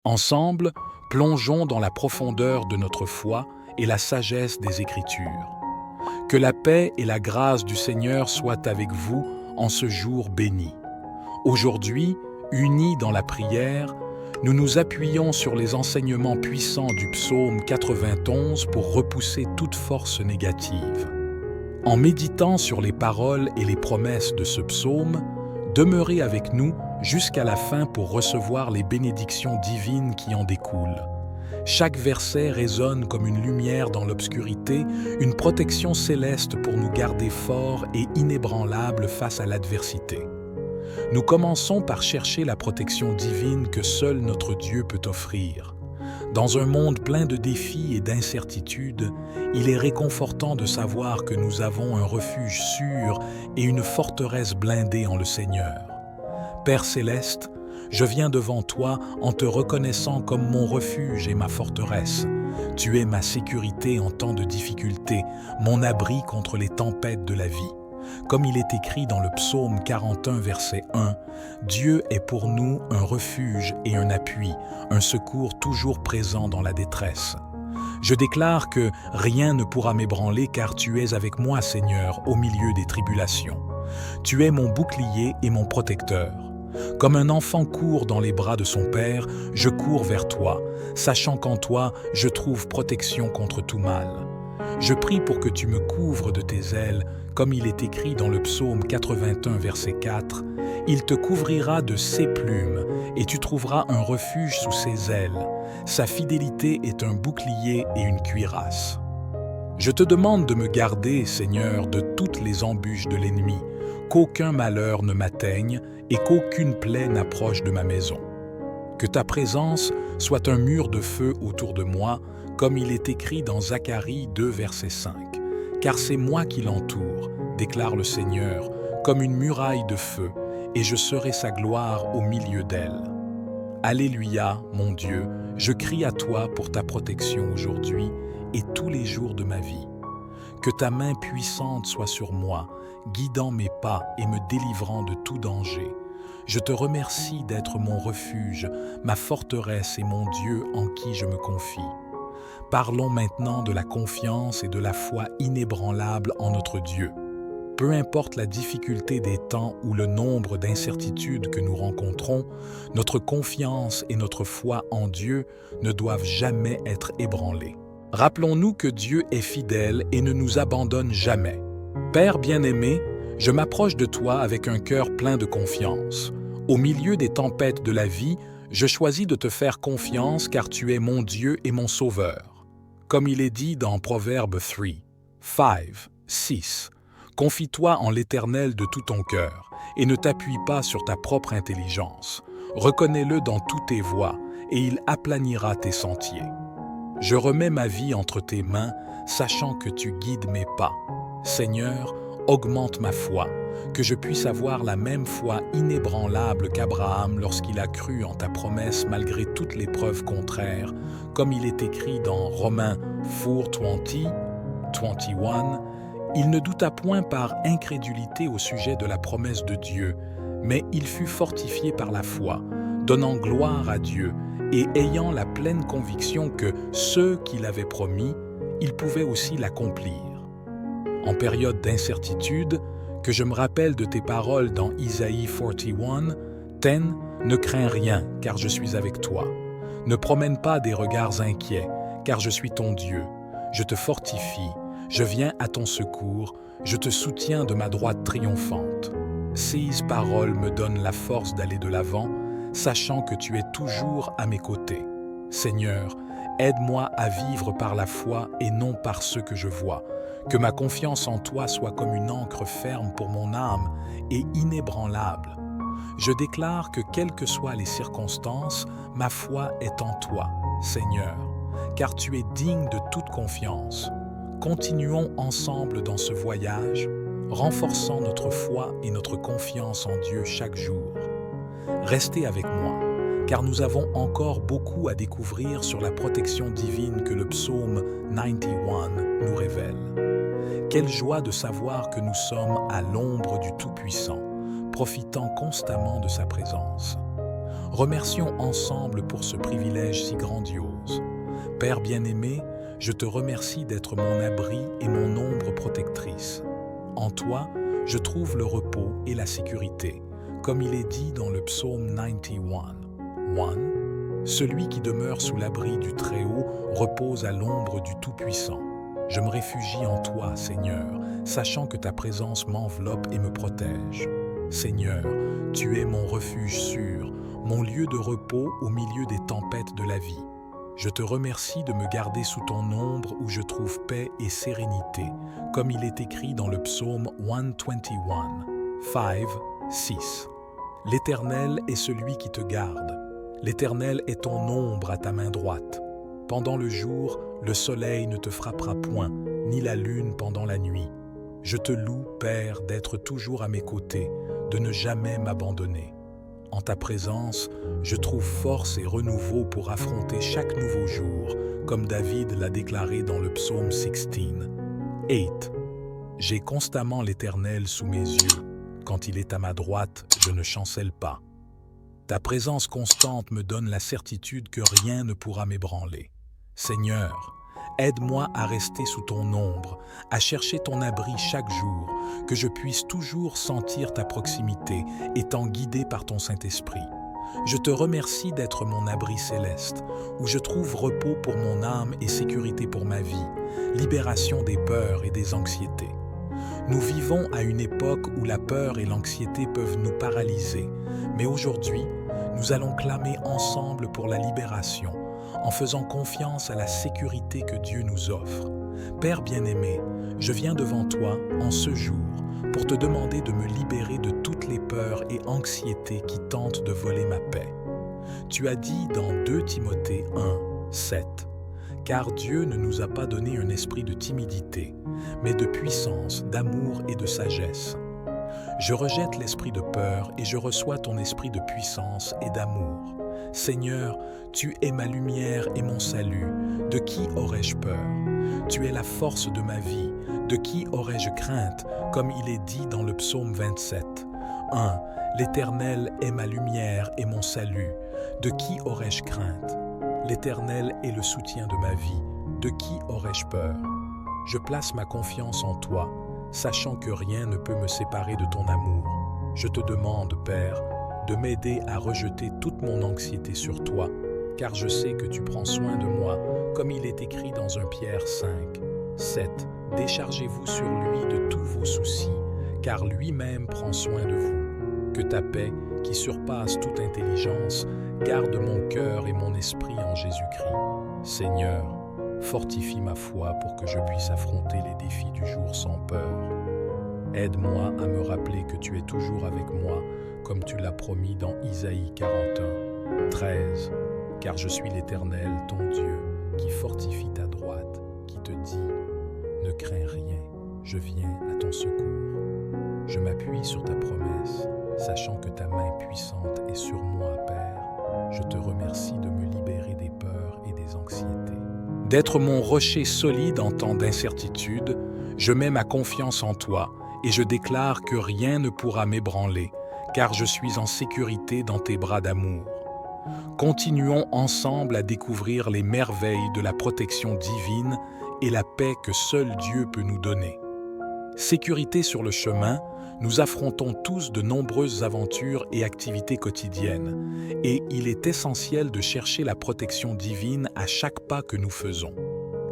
Ensemble, plongeons dans la profondeur de notre foi et la sagesse des Écritures. Que la paix et la grâce du Seigneur soient avec vous en ce jour béni. Aujourd'hui, unis dans la prière, nous nous appuyons sur les enseignements puissants du psaume 91 pour repousser toute force négative. En méditant sur les paroles et les promesses de ce psaume, demeurez avec nous jusqu'à la fin pour recevoir les bénédictions divines qui en découlent. Chaque verset résonne comme une lumière dans l'obscurité, une protection céleste pour nous garder forts et inébranlables face à l'adversité. Nous commençons par chercher la protection divine que seul notre Dieu peut offrir. Dans un monde plein de défis et d'incertitudes, il est réconfortant de savoir que nous avons un refuge sûr et une forteresse blindée en le Seigneur. Père céleste, je viens devant toi en te reconnaissant comme mon refuge et ma forteresse. Tu es ma sécurité en temps de difficulté, mon abri contre les tempêtes de la vie. Comme il est écrit dans le psaume 41, verset 1, « Dieu est pour nous un refuge et un appui, un secours toujours présent dans la détresse. » Je déclare que rien ne pourra m'ébranler car tu es avec moi, Seigneur, au milieu des tribulations. Tu es mon bouclier et mon protecteur. Comme un enfant court dans les bras de son père, je cours vers toi, sachant qu'en toi, je trouve protection contre tout mal. Je prie pour que tu me couvres de tes ailes, comme il est écrit dans le psaume 81, verset 4, « Il te couvrira de ses plumes, et tu trouveras un refuge sous ses ailes. Sa fidélité est un bouclier et une cuirasse. » Je te demande de me garder, Seigneur, de toutes les embûches de l'ennemi, qu'aucun malheur ne m'atteigne et qu'aucune plaie n'approche de ma maison. Que ta présence soit un mur de feu autour de moi, comme il est écrit dans Zacharie 2, verset 5. Car c'est moi qui l'entoure, déclare le Seigneur, comme une muraille de feu, et je serai sa gloire au milieu d'elle. Alléluia, mon Dieu, je crie à toi pour ta protection aujourd'hui et tous les jours de ma vie. Que ta main puissante soit sur moi, guidant mes pas et me délivrant de tout danger. Je te remercie d'être mon refuge, ma forteresse et mon Dieu en qui je me confie. Parlons maintenant de la confiance et de la foi inébranlable en notre Dieu. Peu importe la difficulté des temps ou le nombre d'incertitudes que nous rencontrons, notre confiance et notre foi en Dieu ne doivent jamais être ébranlées. Rappelons-nous que Dieu est fidèle et ne nous abandonne jamais. Père bien-aimé, je m'approche de toi avec un cœur plein de confiance. Au milieu des tempêtes de la vie, je choisis de te faire confiance car tu es mon Dieu et mon Sauveur. Comme il est dit dans Proverbe 3, 5, 6, « Confie-toi en l'Éternel de tout ton cœur et ne t'appuie pas sur ta propre intelligence. Reconnais-le dans toutes tes voies et il aplanira tes sentiers. » Je remets ma vie entre tes mains, sachant que tu guides mes pas. Seigneur, augmente ma foi, que je puisse avoir la même foi inébranlable qu'Abraham lorsqu'il a cru en ta promesse malgré toutes les preuves contraires, comme il est écrit dans Romains 4:20, 21, « Il ne douta point par incrédulité au sujet de la promesse de Dieu, mais il fut fortifié par la foi, donnant gloire à Dieu, et ayant la pleine conviction que ceux qu'il avait promis, il pouvait aussi l'accomplir. » En période d'incertitude, que je me rappelle de tes paroles dans Isaïe 41, « 10, ne crains rien, car je suis avec toi. Ne promène pas des regards inquiets, car je suis ton Dieu. Je te fortifie, je viens à ton secours, je te soutiens de ma droite triomphante. » Ces paroles me donnent la force d'aller de l'avant, sachant que tu es toujours à mes côtés. Seigneur, aide-moi à vivre par la foi et non par ce que je vois. Que ma confiance en toi soit comme une ancre ferme pour mon âme et inébranlable. Je déclare que quelles que soient les circonstances, ma foi est en toi, Seigneur, car tu es digne de toute confiance. Continuons ensemble dans ce voyage, renforçant notre foi et notre confiance en Dieu chaque jour. Restez avec moi, car nous avons encore beaucoup à découvrir sur la protection divine que le psaume 91 nous révèle. Quelle joie de savoir que nous sommes à l'ombre du Tout-Puissant, profitant constamment de sa présence. Remercions ensemble pour ce privilège si grandiose. Père bien-aimé, je te remercie d'être mon abri et mon ombre protectrice. En toi, je trouve le repos et la sécurité, comme il est dit dans le psaume 91. 1. Celui qui demeure sous l'abri du Très-Haut repose à l'ombre du Tout-Puissant. Je me réfugie en toi, Seigneur, sachant que ta présence m'enveloppe et me protège. Seigneur, tu es mon refuge sûr, mon lieu de repos au milieu des tempêtes de la vie. Je te remercie de me garder sous ton ombre où je trouve paix et sérénité, comme il est écrit dans le psaume 121, 5, 6. L'Éternel est celui qui te garde. L'Éternel est ton ombre à ta main droite. Pendant le jour, le soleil ne te frappera point, ni la lune pendant la nuit. Je te loue, Père, d'être toujours à mes côtés, de ne jamais m'abandonner. En ta présence, je trouve force et renouveau pour affronter chaque nouveau jour, comme David l'a déclaré dans le psaume 16. 8. J'ai constamment l'Éternel sous mes yeux. Quand il est à ma droite, je ne chancelle pas. Ta présence constante me donne la certitude que rien ne pourra m'ébranler. Seigneur, aide-moi à rester sous ton ombre, à chercher ton abri chaque jour, que je puisse toujours sentir ta proximité, étant guidé par ton Saint-Esprit. Je te remercie d'être mon abri céleste, où je trouve repos pour mon âme et sécurité pour ma vie, libération des peurs et des anxiétés. Nous vivons à une époque où la peur et l'anxiété peuvent nous paralyser, mais aujourd'hui, nous allons clamer ensemble pour la libération, en faisant confiance à la sécurité que Dieu nous offre. Père bien-aimé, je viens devant toi en ce jour pour te demander de me libérer de toutes les peurs et anxiétés qui tentent de voler ma paix. Tu as dit dans 2 Timothée 1, 7, « Car Dieu ne nous a pas donné un esprit de timidité, mais de puissance, d'amour et de sagesse. » Je rejette l'esprit de peur et je reçois ton esprit de puissance et d'amour. Seigneur, tu es ma lumière et mon salut. De qui aurais-je peur? Tu es la force de ma vie. De qui aurais-je crainte, comme il est dit dans le psaume 27. 1. L'Éternel est ma lumière et mon salut. De qui aurais-je crainte? L'Éternel est le soutien de ma vie. De qui aurais-je peur? Je place ma confiance en toi, sachant que rien ne peut me séparer de ton amour. Je te demande, Père, de m'aider à rejeter toute mon anxiété sur toi, car je sais que tu prends soin de moi, comme il est écrit dans 1 Pierre 5, 7. Déchargez-vous sur lui de tous vos soucis, car lui-même prend soin de vous. Que ta paix, qui surpasse toute intelligence, garde mon cœur et mon esprit en Jésus-Christ. Seigneur, fortifie ma foi pour que je puisse affronter les défis du jour sans peur. Aide-moi à me rappeler que tu es toujours avec moi, comme tu l'as promis dans Isaïe 41, 13. Car je suis l'Éternel, ton Dieu, qui fortifie ta droite, qui te dit « Ne crains rien, je viens à ton secours. » Je m'appuie sur ta promesse, sachant que ta main puissante est sur moi, Père. Je te remercie de me libérer des peurs et des anxiétés. D'être mon rocher solide en temps d'incertitude, je mets ma confiance en toi et je déclare que rien ne pourra m'ébranler, car je suis en sécurité dans tes bras d'amour. Continuons ensemble à découvrir les merveilles de la protection divine et la paix que seul Dieu peut nous donner. Sécurité sur le chemin, nous affrontons tous de nombreuses aventures et activités quotidiennes, et il est essentiel de chercher la protection divine à chaque pas que nous faisons.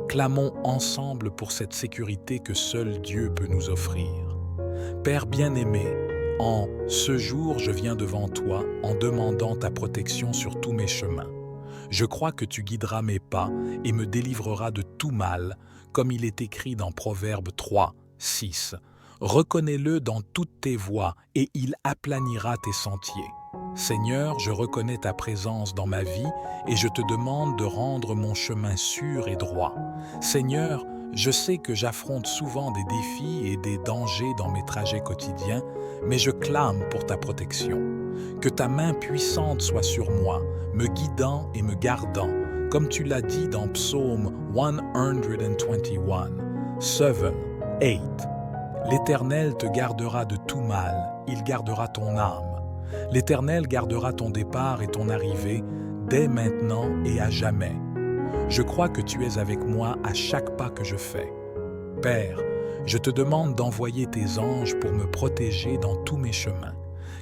Clamons ensemble pour cette sécurité que seul Dieu peut nous offrir. Père bien-aimé, en ce jour, je viens devant toi en demandant ta protection sur tous mes chemins. Je crois que tu guideras mes pas et me délivreras de tout mal, comme il est écrit dans Proverbe 3, 6. Reconnais-le dans toutes tes voies et il aplanira tes sentiers. Seigneur, je reconnais ta présence dans ma vie et je te demande de rendre mon chemin sûr et droit. Seigneur, je sais que j'affronte souvent des défis et des dangers dans mes trajets quotidiens, mais je clame pour ta protection. Que ta main puissante soit sur moi, me guidant et me gardant, comme tu l'as dit dans Psaume 121, 7, 8. L'Éternel te gardera de tout mal, il gardera ton âme. L'Éternel gardera ton départ et ton arrivée dès maintenant et à jamais. Je crois que tu es avec moi à chaque pas que je fais. Père, je te demande d'envoyer tes anges pour me protéger dans tous mes chemins,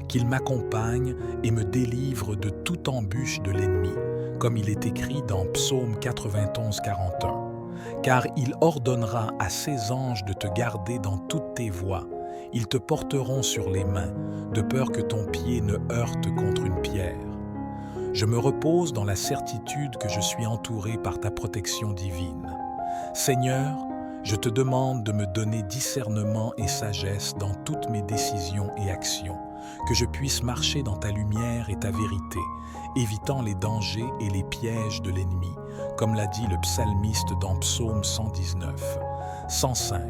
qu'ils m'accompagnent et me délivrent de toute embûche de l'ennemi, comme il est écrit dans Psaume 91, 41. Car il ordonnera à ses anges de te garder dans toutes tes voies. Ils te porteront sur les mains, de peur que ton pied ne heurte contre une pierre. Je me repose dans la certitude que je suis entouré par ta protection divine. Seigneur, je te demande de me donner discernement et sagesse dans toutes mes décisions et actions, que je puisse marcher dans ta lumière et ta vérité, évitant les dangers et les pièges de l'ennemi, comme l'a dit le psalmiste dans Psaume 119. 105.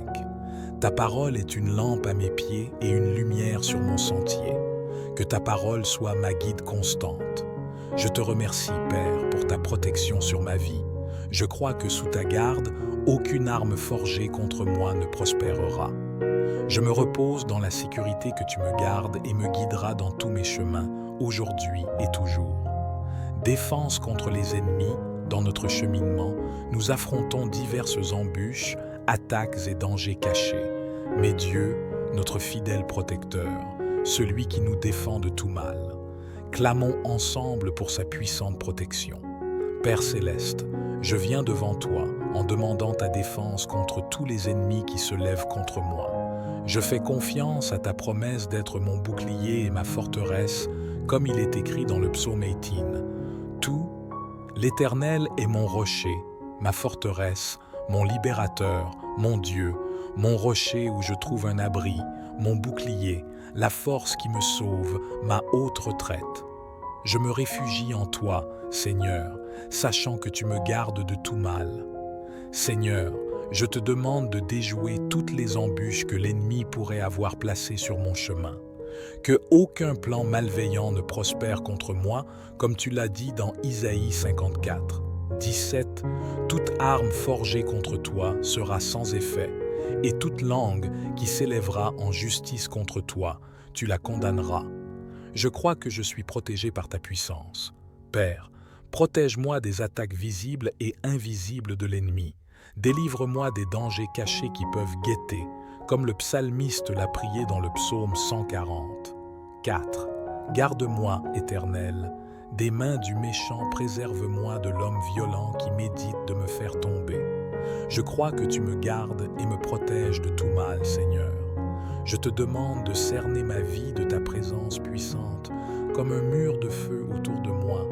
Ta parole est une lampe à mes pieds et une lumière sur mon sentier. Que ta parole soit ma guide constante. Je te remercie, Père, pour ta protection sur ma vie. Je crois que sous ta garde, aucune arme forgée contre moi ne prospérera. Je me repose dans la sécurité que tu me gardes et me guideras dans tous mes chemins, aujourd'hui et toujours. Défense contre les ennemis, dans notre cheminement, nous affrontons diverses embûches, attaques et dangers cachés. Mais Dieu, notre fidèle protecteur, celui qui nous défend de tout mal, clamons ensemble pour sa puissante protection. Père céleste, je viens devant toi en demandant ta défense contre tous les ennemis qui se lèvent contre moi. Je fais confiance à ta promesse d'être mon bouclier et ma forteresse, comme il est écrit dans le psaume 18. Tout, l'Éternel est mon rocher, ma forteresse, mon libérateur, mon Dieu, mon rocher où je trouve un abri, mon bouclier, la force qui me sauve, ma haute retraite. Je me réfugie en toi, Seigneur, sachant que tu me gardes de tout mal. Seigneur, je te demande de déjouer toutes les embûches que l'ennemi pourrait avoir placées sur mon chemin. Que aucun plan malveillant ne prospère contre moi, comme tu l'as dit dans Isaïe 54. 17. Toute arme forgée contre toi sera sans effet, et toute langue qui s'élèvera en justice contre toi, tu la condamneras. Je crois que je suis protégé par ta puissance. Père, protège-moi des attaques visibles et invisibles de l'ennemi. Délivre-moi des dangers cachés qui peuvent guetter, comme le psalmiste l'a prié dans le psaume 140. 4. Garde-moi, Éternel, des mains du méchant, préserve-moi de l'homme violent qui médite de me faire tomber. Je crois que tu me gardes et me protèges de tout mal, Seigneur. Je te demande de cerner ma vie de ta présence puissante, comme un mur de feu autour de moi,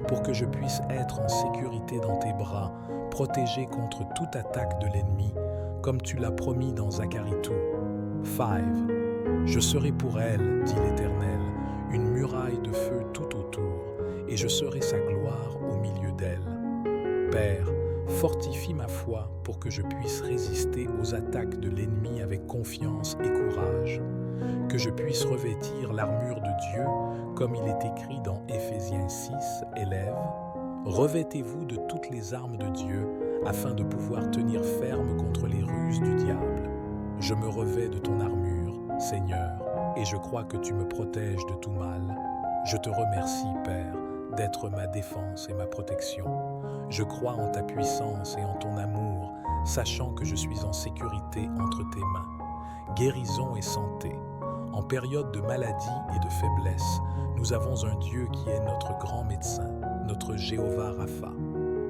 pour que je puisse être en sécurité dans tes bras, protégé contre toute attaque de l'ennemi, comme tu l'as promis dans Zacharie 2. 5. Je serai pour elle, dit l'Éternel, une muraille de feu tout autour, et je serai sa gloire au milieu d'elle. Père, fortifie ma foi pour que je puisse résister aux attaques de l'ennemi avec confiance et courage, que je puisse revêtir l'armure de Dieu, comme il est écrit dans Éphésiens 6, élèves. Revêtez-vous de toutes les armes de Dieu, afin de pouvoir tenir ferme contre les ruses du diable. Je me revêts de ton armure, Seigneur, et je crois que tu me protèges de tout mal. Je te remercie, Père, d'être ma défense et ma protection. Je crois en ta puissance et en ton amour, sachant que je suis en sécurité entre tes mains. Guérison et santé. En période de maladie et de faiblesse, nous avons un Dieu qui est notre grand médecin, notre Jéhovah Rapha.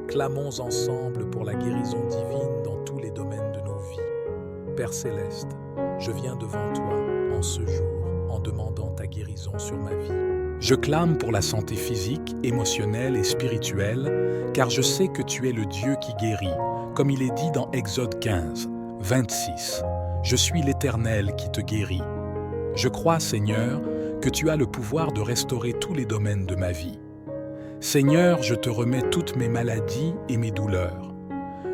Clamons ensemble pour la guérison divine dans tous les domaines de nos vies. Père céleste, je viens devant toi en ce jour en demandant ta guérison sur ma vie. Je clame pour la santé physique, émotionnelle et spirituelle, car je sais que tu es le Dieu qui guérit, comme il est dit dans Exode 15, 26. Je suis l'Éternel qui te guérit. Je crois, Seigneur, que tu as le pouvoir de restaurer tous les domaines de ma vie. Seigneur, je te remets toutes mes maladies et mes douleurs.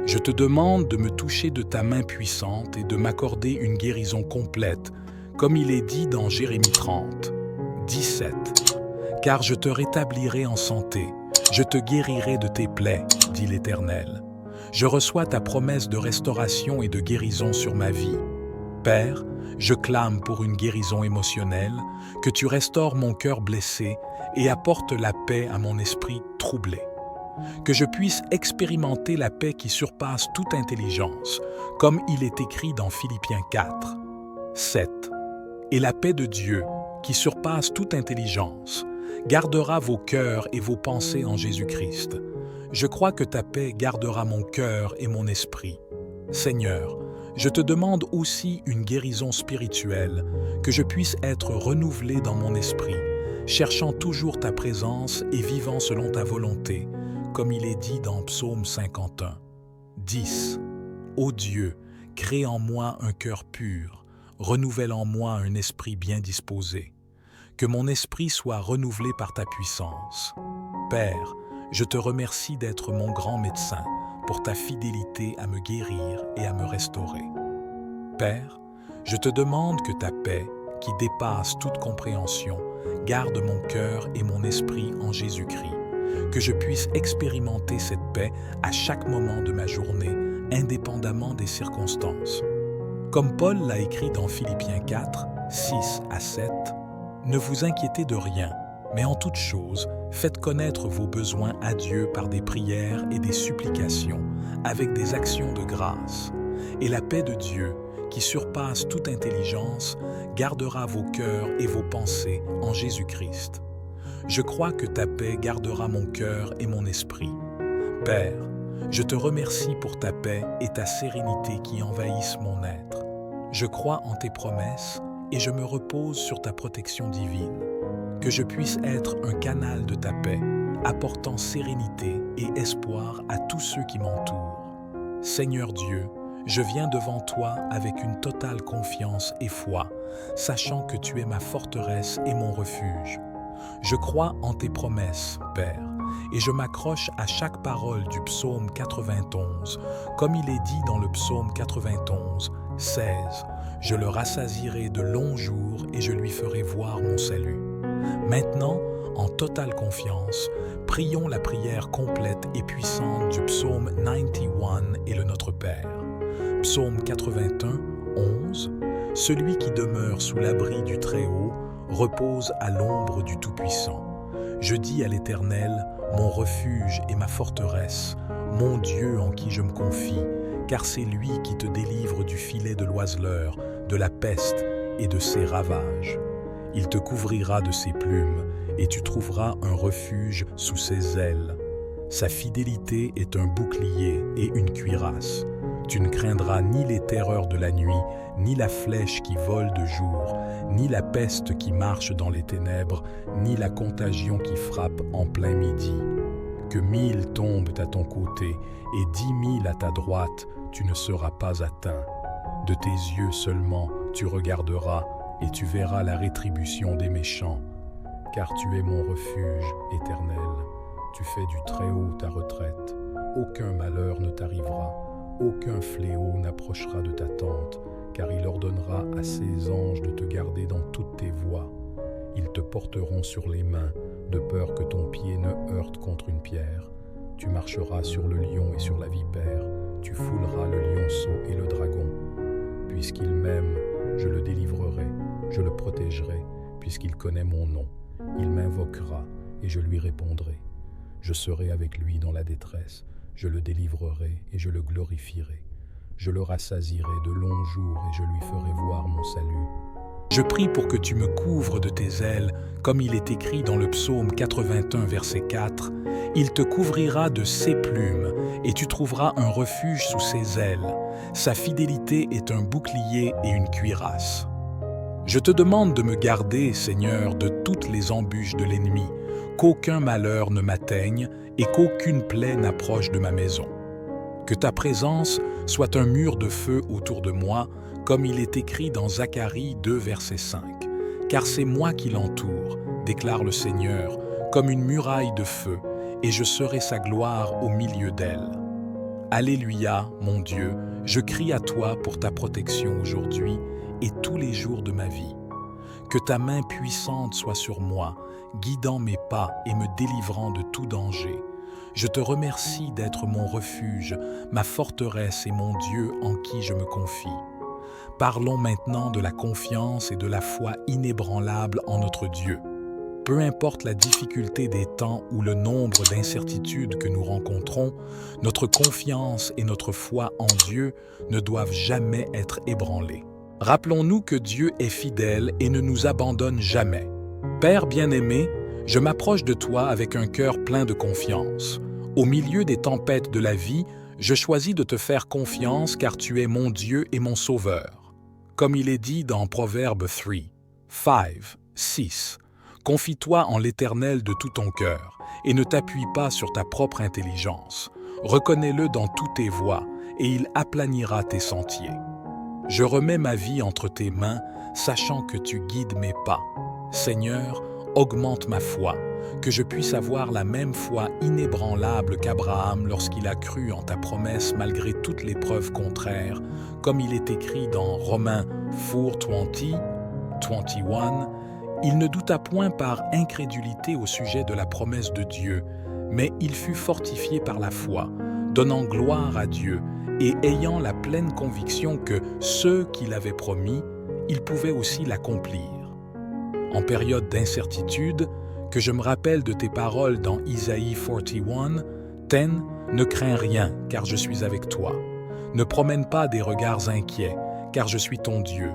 Je te demande de me toucher de ta main puissante et de m'accorder une guérison complète, comme il est dit dans Jérémie 30, 17. Car je te rétablirai en santé, je te guérirai de tes plaies, dit l'Éternel. Je reçois ta promesse de restauration et de guérison sur ma vie. Père, Je clame pour une guérison émotionnelle, que tu restaures mon cœur blessé et apportes la paix à mon esprit troublé. Que je puisse expérimenter la paix qui surpasse toute intelligence, comme il est écrit dans Philippiens 4, 7. Et la paix de Dieu, qui surpasse toute intelligence, gardera vos cœurs et vos pensées en Jésus-Christ. Je crois que ta paix gardera mon cœur et mon esprit. Seigneur, je te demande aussi une guérison spirituelle, que je puisse être renouvelé dans mon esprit, cherchant toujours ta présence et vivant selon ta volonté, comme il est dit dans Psaume 51. 10. Ô Dieu, crée en moi un cœur pur, renouvelle en moi un esprit bien disposé. Que mon esprit soit renouvelé par ta puissance. Père, je te remercie d'être mon grand médecin, pour ta fidélité à me guérir et à me restaurer. Père, je te demande que ta paix, qui dépasse toute compréhension, garde mon cœur et mon esprit en Jésus-Christ, que je puisse expérimenter cette paix à chaque moment de ma journée, indépendamment des circonstances. Comme Paul l'a écrit dans Philippiens 4, 6 à 7, « Ne vous inquiétez de rien, mais en toute chose, faites connaître vos besoins à Dieu par des prières et des supplications, avec des actions de grâce. Et la paix de Dieu, qui surpasse toute intelligence, gardera vos cœurs et vos pensées en Jésus-Christ. Je crois que ta paix gardera mon cœur et mon esprit. Père, je te remercie pour ta paix et ta sérénité qui envahissent mon être. Je crois en tes promesses et je me repose sur ta protection divine. Que je puisse être un canal de ta paix, apportant sérénité et espoir à tous ceux qui m'entourent. Seigneur Dieu, je viens devant toi avec une totale confiance et foi, sachant que tu es ma forteresse et mon refuge. Je crois en tes promesses, Père, et je m'accroche à chaque parole du psaume 91, comme il est dit dans le psaume 91, 16. Je le rassasierai de longs jours et je lui ferai voir mon salut. Maintenant, en totale confiance, prions la prière complète et puissante du psaume 91 et le Notre Père. Psaume 81, 11. Celui qui demeure sous l'abri du Très-Haut repose à l'ombre du Tout-Puissant. Je dis à l'Éternel, mon refuge et ma forteresse, mon Dieu en qui je me confie, car c'est lui qui te délivre du filet de l'oiseleur, de la peste et de ses ravages. Il te couvrira de ses plumes, et tu trouveras un refuge sous ses ailes. Sa fidélité est un bouclier et une cuirasse. Tu ne craindras ni les terreurs de la nuit, ni la flèche qui vole de jour, ni la peste qui marche dans les ténèbres, ni la contagion qui frappe en plein midi. Que 1000 tombent à ton côté et 10 000 à ta droite, tu ne seras pas atteint. De tes yeux seulement tu regarderas et tu verras la rétribution des méchants. Car tu es mon refuge éternel, tu fais du Très-Haut ta retraite. Aucun malheur ne t'arrivera, aucun fléau n'approchera de ta tente, car il ordonnera à ses anges de te garder dans toutes tes voies. Ils te porteront sur les mains, de peur que ton pied ne heurte contre une pierre. Tu marcheras sur le lion et sur la vipère, tu fouleras le lionceau et le dragon. Puisqu'il m'aime, je le délivrerai, je le protégerai, puisqu'il connaît mon nom. Il m'invoquera et je lui répondrai. Je serai avec lui dans la détresse, je le délivrerai et je le glorifierai. Je le rassasierai de longs jours et je lui ferai voir mon salut. Je prie pour que tu me couvres de tes ailes, comme il est écrit dans le psaume 81, verset 4. Il te couvrira de ses plumes, et tu trouveras un refuge sous ses ailes. Sa fidélité est un bouclier et une cuirasse. Je te demande de me garder, Seigneur, de toutes les embûches de l'ennemi, qu'aucun malheur ne m'atteigne et qu'aucune plaie n'approche de ma maison. Que ta présence soit un mur de feu autour de moi, comme il est écrit dans Zacharie 2, verset 5. Car c'est moi qui l'entoure, déclare le Seigneur, comme une muraille de feu, et je serai sa gloire au milieu d'elle. Alléluia, mon Dieu, je crie à toi pour ta protection aujourd'hui et tous les jours de ma vie. Que ta main puissante soit sur moi, guidant mes pas et me délivrant de tout danger. Je te remercie d'être mon refuge, ma forteresse et mon Dieu en qui je me confie. Parlons maintenant de la confiance et de la foi inébranlable en notre Dieu. Peu importe la difficulté des temps ou le nombre d'incertitudes que nous rencontrons, notre confiance et notre foi en Dieu ne doivent jamais être ébranlées. Rappelons-nous que Dieu est fidèle et ne nous abandonne jamais. Père bien-aimé, je m'approche de toi avec un cœur plein de confiance. Au milieu des tempêtes de la vie, je choisis de te faire confiance car tu es mon Dieu et mon Sauveur. Comme il est dit dans Proverbe 3, 5, 6, « Confie-toi en l'Éternel de tout ton cœur et ne t'appuie pas sur ta propre intelligence. Reconnais-le dans toutes tes voies et il aplanira tes sentiers. Je remets ma vie entre tes mains, sachant que tu guides mes pas. Seigneur, augmente ma foi, que je puisse avoir la même foi inébranlable qu'Abraham lorsqu'il a cru en ta promesse malgré toutes les preuves contraires, comme il est écrit dans Romains 4:20, 21. Il ne douta point par incrédulité au sujet de la promesse de Dieu, mais il fut fortifié par la foi, donnant gloire à Dieu et ayant la pleine conviction que ce qu'il avait promis, il pouvait aussi l'accomplir. En période d'incertitude, que je me rappelle de tes paroles dans Isaïe 41, « Ne crains rien, car je suis avec toi. Ne promène pas des regards inquiets, car je suis ton Dieu.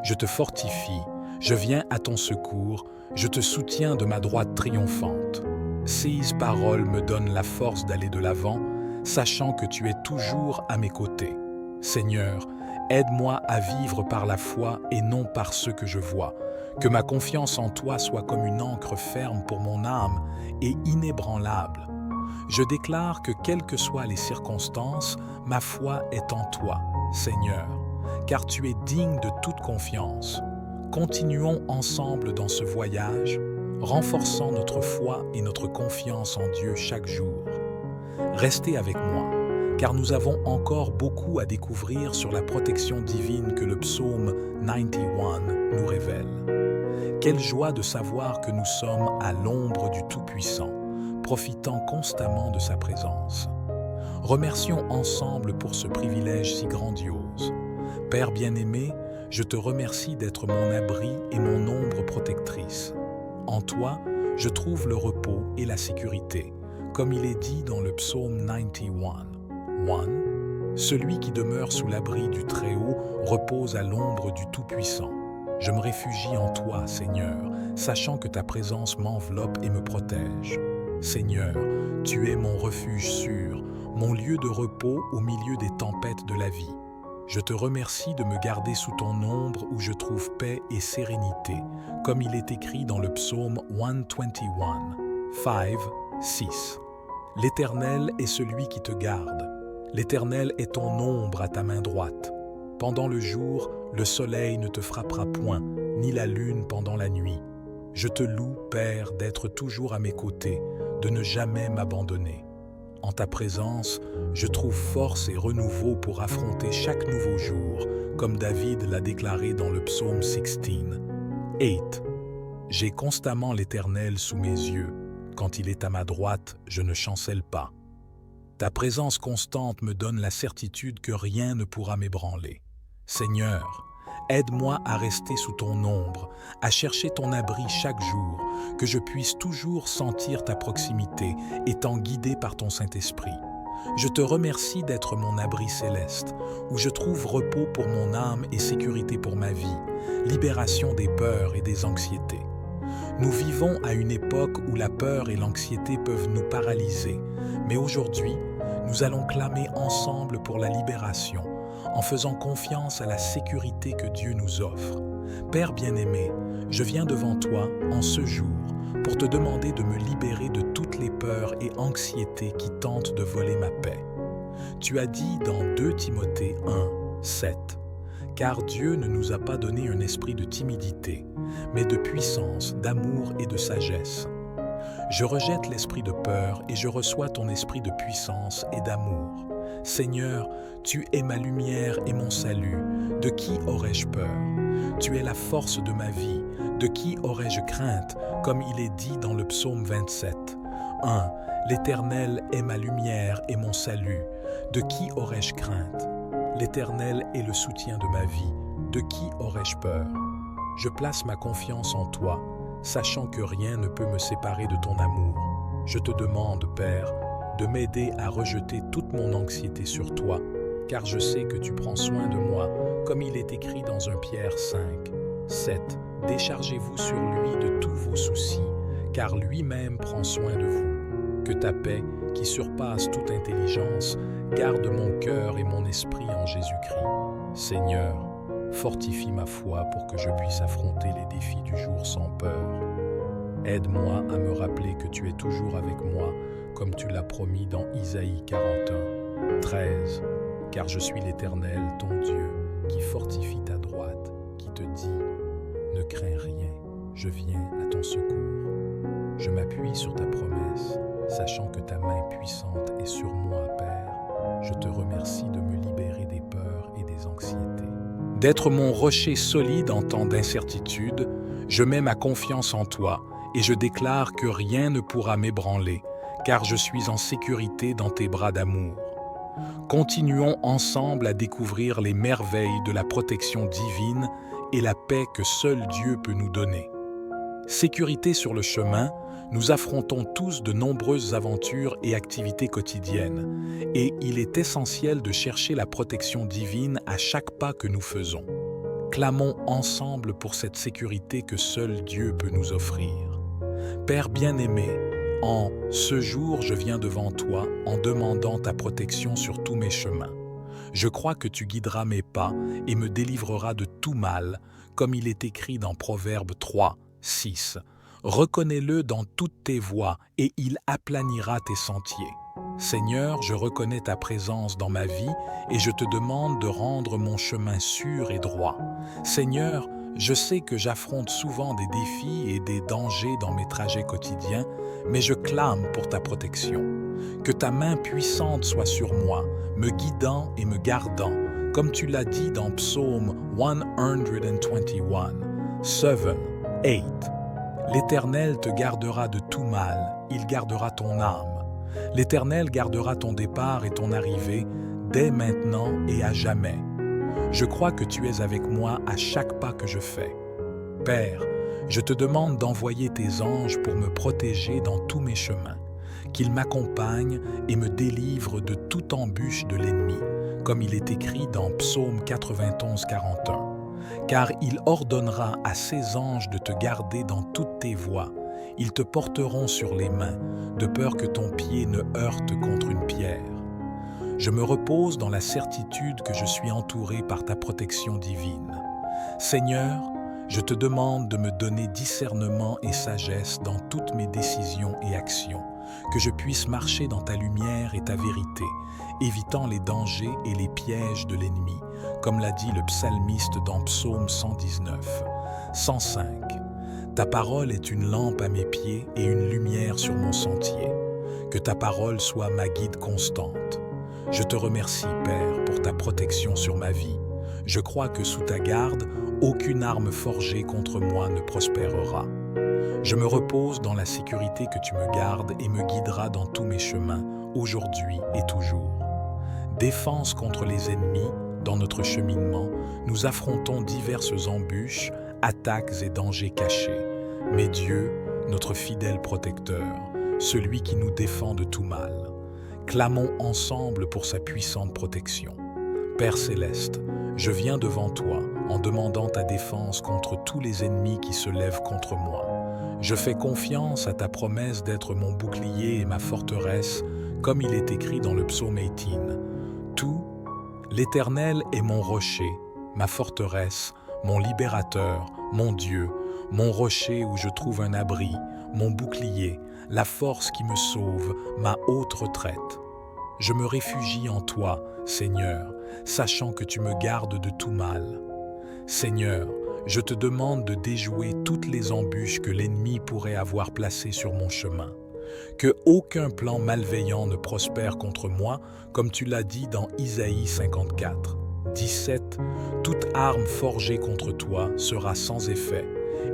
Je te fortifie, je viens à ton secours, je te soutiens de ma droite triomphante. » Ces paroles me donnent la force d'aller de l'avant, sachant que tu es toujours à mes côtés. Seigneur, aide-moi à vivre par la foi et non par ce que je vois. Que ma confiance en toi soit comme une ancre ferme pour mon âme et inébranlable. Je déclare que quelles que soient les circonstances, ma foi est en toi, Seigneur, car tu es digne de toute confiance. Continuons ensemble dans ce voyage, renforçant notre foi et notre confiance en Dieu chaque jour. Restez avec moi, car nous avons encore beaucoup à découvrir sur la protection divine que le psaume 91 nous révèle. Quelle joie de savoir que nous sommes à l'ombre du Tout-Puissant, profitant constamment de sa présence. Remercions ensemble pour ce privilège si grandiose. Père bien-aimé, je te remercie d'être mon abri et mon ombre protectrice. En toi, je trouve le repos et la sécurité, comme il est dit dans le psaume 91. 1. Celui qui demeure sous l'abri du Très-Haut repose à l'ombre du Tout-Puissant. Je me réfugie en toi, Seigneur, sachant que ta présence m'enveloppe et me protège. Seigneur, tu es mon refuge sûr, mon lieu de repos au milieu des tempêtes de la vie. Je te remercie de me garder sous ton ombre où je trouve paix et sérénité, comme il est écrit dans le psaume 121, 5, 6. L'Éternel est celui qui te garde. L'Éternel est ton ombre à ta main droite. Pendant le jour, le soleil ne te frappera point, ni la lune pendant la nuit. Je te loue, Père, d'être toujours à mes côtés, de ne jamais m'abandonner. En ta présence, je trouve force et renouveau pour affronter chaque nouveau jour, comme David l'a déclaré dans le psaume 16. 8. J'ai constamment l'Éternel sous mes yeux. Quand il est à ma droite, je ne chancelle pas. Ta présence constante me donne la certitude que rien ne pourra m'ébranler. Seigneur, aide-moi à rester sous ton ombre, à chercher ton abri chaque jour, que je puisse toujours sentir ta proximité, étant guidé par ton Saint-Esprit. Je te remercie d'être mon abri céleste, où je trouve repos pour mon âme et sécurité pour ma vie, libération des peurs et des anxiétés. Nous vivons à une époque où la peur et l'anxiété peuvent nous paralyser, mais aujourd'hui, nous allons clamer ensemble pour la libération, en faisant confiance à la sécurité que Dieu nous offre. Père bien-aimé, je viens devant toi en ce jour pour te demander de me libérer de toutes les peurs et anxiétés qui tentent de voler ma paix. Tu as dit dans 2 Timothée 1, 7, « Car Dieu ne nous a pas donné un esprit de timidité, mais de puissance, d'amour et de sagesse. » Je rejette l'esprit de peur et je reçois ton esprit de puissance et d'amour. Seigneur, tu es ma lumière et mon salut. De qui aurais-je peur? Tu es la force de ma vie. De qui aurais-je crainte, comme il est dit dans le psaume 27. 1. L'Éternel est ma lumière et mon salut. De qui aurais-je crainte? L'Éternel est le soutien de ma vie. De qui aurais-je peur? Je place ma confiance en toi, sachant que rien ne peut me séparer de ton amour. Je te demande, Père, de m'aider à rejeter toute mon anxiété sur toi, car je sais que tu prends soin de moi, comme il est écrit dans 1 Pierre 5, 7. Déchargez-vous sur lui de tous vos soucis, car lui-même prend soin de vous. Que ta paix, qui surpasse toute intelligence, garde mon cœur et mon esprit en Jésus-Christ. Seigneur, fortifie ma foi pour que je puisse affronter les défis du jour sans peur. Aide-moi à me rappeler que tu es toujours avec moi, comme tu l'as promis dans Isaïe 41, 13. Car je suis l'Éternel, ton Dieu, qui fortifie ta droite, qui te dit « Ne crains rien, je viens à ton secours. » Je m'appuie sur ta promesse, sachant que ta main puissante est sur moi, Père. Je te remercie de me libérer des peurs et des anxiétés. D'être mon rocher solide en temps d'incertitude, je mets ma confiance en toi et je déclare que rien ne pourra m'ébranler, car je suis en sécurité dans tes bras d'amour. Continuons ensemble à découvrir les merveilles de la protection divine et la paix que seul Dieu peut nous donner. Sécurité sur le chemin, nous affrontons tous de nombreuses aventures et activités quotidiennes, et il est essentiel de chercher la protection divine à chaque pas que nous faisons. Clamons ensemble pour cette sécurité que seul Dieu peut nous offrir. Père bien-aimé, en ce jour, je viens devant toi en demandant ta protection sur tous mes chemins. Je crois que tu guideras mes pas et me délivreras de tout mal, comme il est écrit dans Proverbe 3, 6. Reconnais-le dans toutes tes voies et il aplanira tes sentiers. Seigneur, je reconnais ta présence dans ma vie et je te demande de rendre mon chemin sûr et droit. Seigneur, je sais que j'affronte souvent des défis et des dangers dans mes trajets quotidiens, mais je clame pour ta protection. Que ta main puissante soit sur moi, me guidant et me gardant, comme tu l'as dit dans Psaume 121, 7, 8. L'Éternel te gardera de tout mal, il gardera ton âme. L'Éternel gardera ton départ et ton arrivée, dès maintenant et à jamais. Je crois que tu es avec moi à chaque pas que je fais. Père, je te demande d'envoyer tes anges pour me protéger dans tous mes chemins, qu'ils m'accompagnent et me délivrent de toute embûche de l'ennemi, comme il est écrit dans Psaume 91, 41. Car il ordonnera à ses anges de te garder dans toutes tes voies. Ils te porteront sur les mains, de peur que ton pied ne heurte contre une pierre. Je me repose dans la certitude que je suis entouré par ta protection divine. Seigneur, je te demande de me donner discernement et sagesse dans toutes mes décisions et actions, que je puisse marcher dans ta lumière et ta vérité, évitant les dangers et les pièges de l'ennemi, comme l'a dit le psalmiste dans Psaume 119, 105. Ta parole est une lampe à mes pieds et une lumière sur mon sentier. Que ta parole soit ma guide constante. Je te remercie, Père, pour ta protection sur ma vie. Je crois que sous ta garde, aucune arme forgée contre moi ne prospérera. Je me repose dans la sécurité que tu me gardes et me guideras dans tous mes chemins, aujourd'hui et toujours. Défense contre les ennemis, dans notre cheminement, nous affrontons diverses embûches, attaques et dangers cachés. Mais Dieu, notre fidèle protecteur, celui qui nous défend de tout mal, clamons ensemble pour sa puissante protection. Père céleste, je viens devant toi en demandant ta défense contre tous les ennemis qui se lèvent contre moi. Je fais confiance à ta promesse d'être mon bouclier et ma forteresse, comme il est écrit dans le psaume 18. Tout, l'Éternel est mon rocher, ma forteresse, mon libérateur, mon Dieu, mon rocher où je trouve un abri, mon bouclier, la force qui me sauve, ma haute retraite. Je me réfugie en toi, Seigneur, sachant que tu me gardes de tout mal. Seigneur, je te demande de déjouer toutes les embûches que l'ennemi pourrait avoir placées sur mon chemin. Que aucun plan malveillant ne prospère contre moi, comme tu l'as dit dans Isaïe 54, 17. Toute arme forgée contre toi sera sans effet,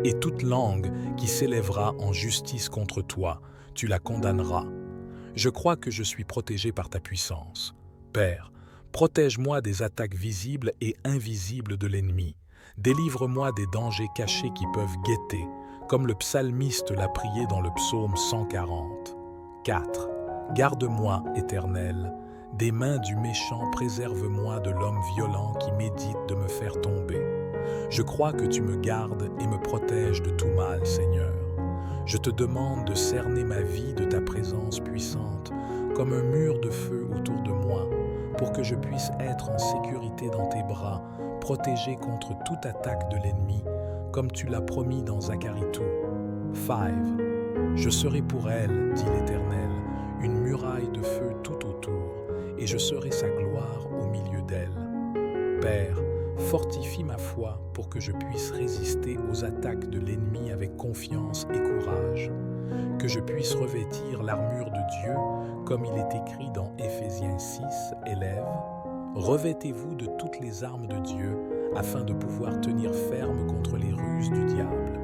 et toute langue qui s'élèvera en justice contre toi, tu la condamneras. Je crois que je suis protégé par ta puissance. Père, protège-moi des attaques visibles et invisibles de l'ennemi. Délivre-moi des dangers cachés qui peuvent guetter, comme le psalmiste l'a prié dans le psaume 140. 4. Garde-moi, Éternel, des mains du méchant, préserve-moi de l'homme violent qui médite de me faire tomber. Je crois que tu me gardes et me protèges de tout mal, Seigneur. Je te demande de cerner ma vie de ta présence puissante, comme un mur de feu autour de moi, pour que je puisse être en sécurité dans tes bras, protégé contre toute attaque de l'ennemi, comme tu l'as promis dans Zacharie 2. 5. Je serai pour elle, dit l'Éternel, une muraille de feu tout autour, et je serai sa gloire au milieu d'elle. Père, fortifie ma foi pour que je puisse résister aux attaques de l'ennemi avec confiance et courage, que je puisse revêtir l'armure de Dieu, comme il est écrit dans Éphésiens 6, élèves. Revêtez-vous de toutes les armes de Dieu, afin de pouvoir tenir ferme contre les ruses du diable.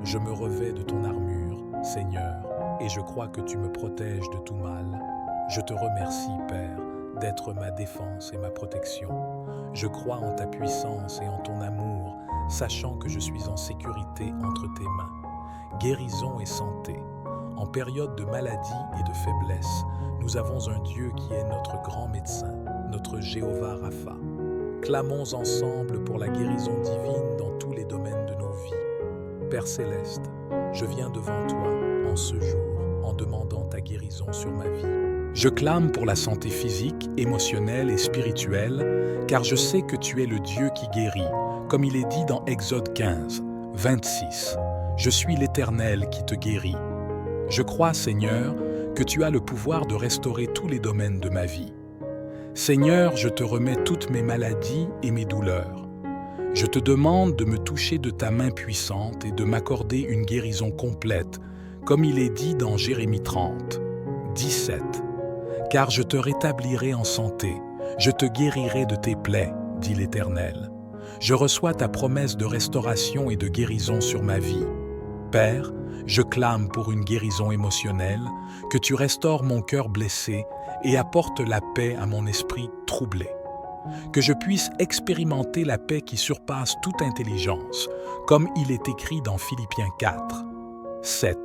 Je me revêts de ton armure, Seigneur, et je crois que tu me protèges de tout mal. Je te remercie, Père, d'être ma défense et ma protection. Je crois en ta puissance et en ton amour, sachant que je suis en sécurité entre tes mains. Guérison et santé. En période de maladie et de faiblesse, nous avons un Dieu qui est notre grand médecin, notre Jéhovah Rapha. Clamons ensemble pour la guérison divine dans tous les domaines de nos vies. Père Céleste, je viens devant toi en ce jour en demandant ta guérison sur ma vie. Je clame pour la santé physique, émotionnelle et spirituelle, car je sais que tu es le Dieu qui guérit, comme il est dit dans Exode 15, 26. Je suis l'Éternel qui te guérit. Je crois, Seigneur, que tu as le pouvoir de restaurer tous les domaines de ma vie. Seigneur, je te remets toutes mes maladies et mes douleurs. Je te demande de me toucher de ta main puissante et de m'accorder une guérison complète, comme il est dit dans Jérémie 30, 17. Car je te rétablirai en santé, je te guérirai de tes plaies, dit l'Éternel. Je reçois ta promesse de restauration et de guérison sur ma vie. Père, je clame pour une guérison émotionnelle, que tu restaures mon cœur blessé et apportes la paix à mon esprit troublé. Que je puisse expérimenter la paix qui surpasse toute intelligence, comme il est écrit dans Philippiens 4, 7.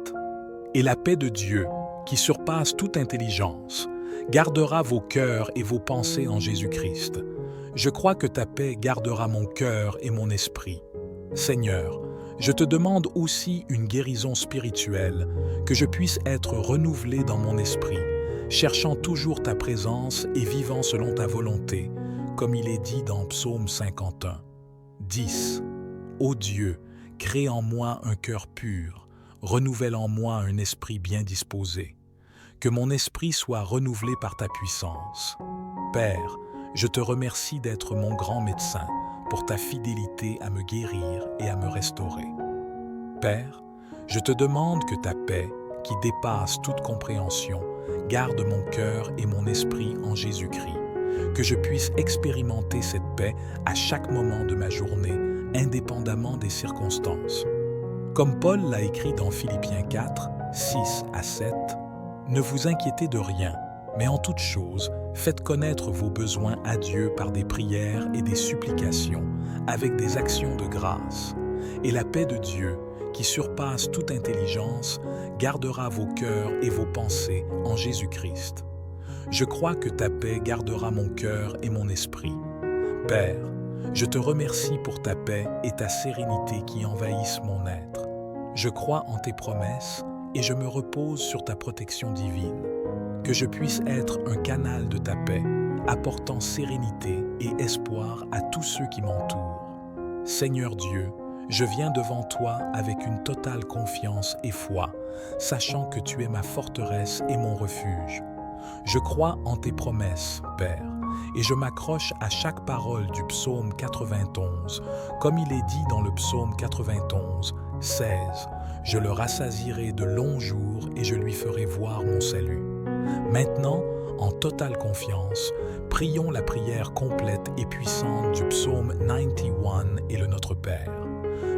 Et la paix de Dieu, qui surpasse toute intelligence, gardera vos cœurs et vos pensées en Jésus-Christ. Je crois que ta paix gardera mon cœur et mon esprit. Seigneur, je te demande aussi une guérison spirituelle, que je puisse être renouvelé dans mon esprit, cherchant toujours ta présence et vivant selon ta volonté, comme il est dit dans Psaume 51. 10. Ô Dieu, crée en moi un cœur pur, renouvelle en moi un esprit bien disposé. Que mon esprit soit renouvelé par ta puissance. Père, je te remercie d'être mon grand médecin pour ta fidélité à me guérir et à me restaurer. Père, je te demande que ta paix, qui dépasse toute compréhension, garde mon cœur et mon esprit en Jésus-Christ, que je puisse expérimenter cette paix à chaque moment de ma journée, indépendamment des circonstances. Comme Paul l'a écrit dans Philippiens 4, 6 à 7, « Ne vous inquiétez de rien, mais en toute chose, faites connaître vos besoins à Dieu par des prières et des supplications, avec des actions de grâce. Et la paix de Dieu, qui surpasse toute intelligence, gardera vos cœurs et vos pensées en Jésus-Christ. Je crois que ta paix gardera mon cœur et mon esprit. Père, je te remercie pour ta paix et ta sérénité qui envahissent mon être. Je crois en tes promesses et je me repose sur ta protection divine. Que je puisse être un canal de ta paix, apportant sérénité et espoir à tous ceux qui m'entourent. Seigneur Dieu, je viens devant toi avec une totale confiance et foi, sachant que tu es ma forteresse et mon refuge. Je crois en tes promesses, Père, et je m'accroche à chaque parole du psaume 91, comme il est dit dans le psaume 91, 16. Je le rassasierai de longs jours et je lui ferai voir mon salut. Maintenant, en totale confiance, prions la prière complète et puissante du psaume 91 et le Notre Père.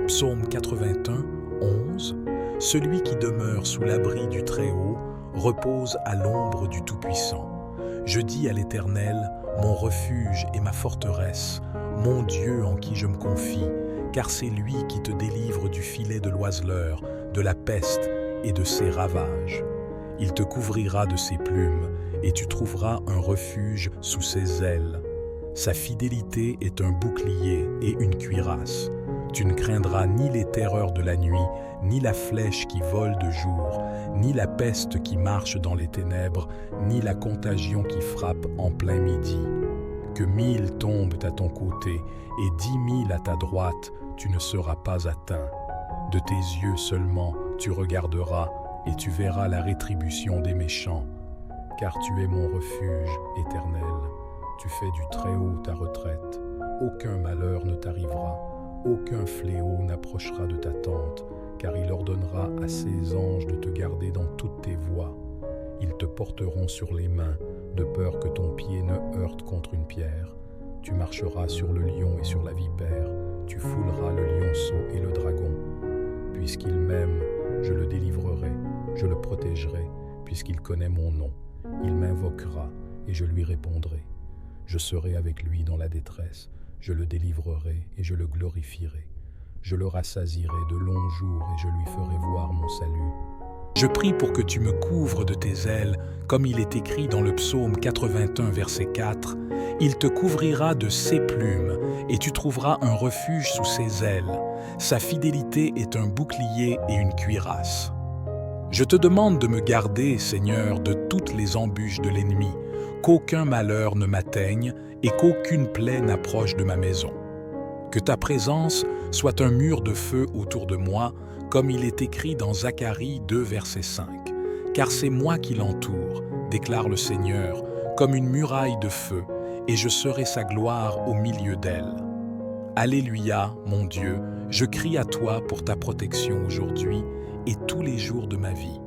Psaume 81, 11. Celui qui demeure sous l'abri du Très-Haut repose à l'ombre du Tout-Puissant. Je dis à l'Éternel, mon refuge et ma forteresse, mon Dieu en qui je me confie, car c'est lui qui te délivre du filet de l'oiseleur, de la peste et de ses ravages. Il te couvrira de ses plumes, et tu trouveras un refuge sous ses ailes. Sa fidélité est un bouclier et une cuirasse. Tu ne craindras ni les terreurs de la nuit, ni la flèche qui vole de jour, ni la peste qui marche dans les ténèbres, ni la contagion qui frappe en plein midi. Que 1000 tombent à ton côté et 10 000 à ta droite, tu ne seras pas atteint. De tes yeux seulement tu regarderas et tu verras la rétribution des méchants. Car tu es mon refuge éternel. Tu fais du Très-Haut ta retraite. Aucun malheur ne t'arrivera. Aucun fléau n'approchera de ta tente, car il ordonnera à ses anges de te garder dans toutes tes voies. Ils te porteront sur les mains, de peur que ton pied ne heurte contre une pierre. Tu marcheras sur le lion et sur la vipère, tu fouleras le lionceau et le dragon. Puisqu'il m'aime, je le délivrerai, je le protégerai, puisqu'il connaît mon nom. Il m'invoquera et je lui répondrai. Je serai avec lui dans la détresse. Je le délivrerai et je le glorifierai. Je le rassasierai de longs jours et je lui ferai voir mon salut. Je prie pour que tu me couvres de tes ailes, comme il est écrit dans le psaume 81, verset 4. Il te couvrira de ses plumes et tu trouveras un refuge sous ses ailes. Sa fidélité est un bouclier et une cuirasse. Je te demande de me garder, Seigneur, de toutes les embûches de l'ennemi, qu'aucun malheur ne m'atteigne et qu'aucune plaie n'approche de ma maison. Que ta présence soit un mur de feu autour de moi, comme il est écrit dans Zacharie 2, verset 5. Car c'est moi qui l'entoure, déclare le Seigneur, comme une muraille de feu, et je serai sa gloire au milieu d'elle. Alléluia, mon Dieu, je crie à toi pour ta protection aujourd'hui et tous les jours de ma vie.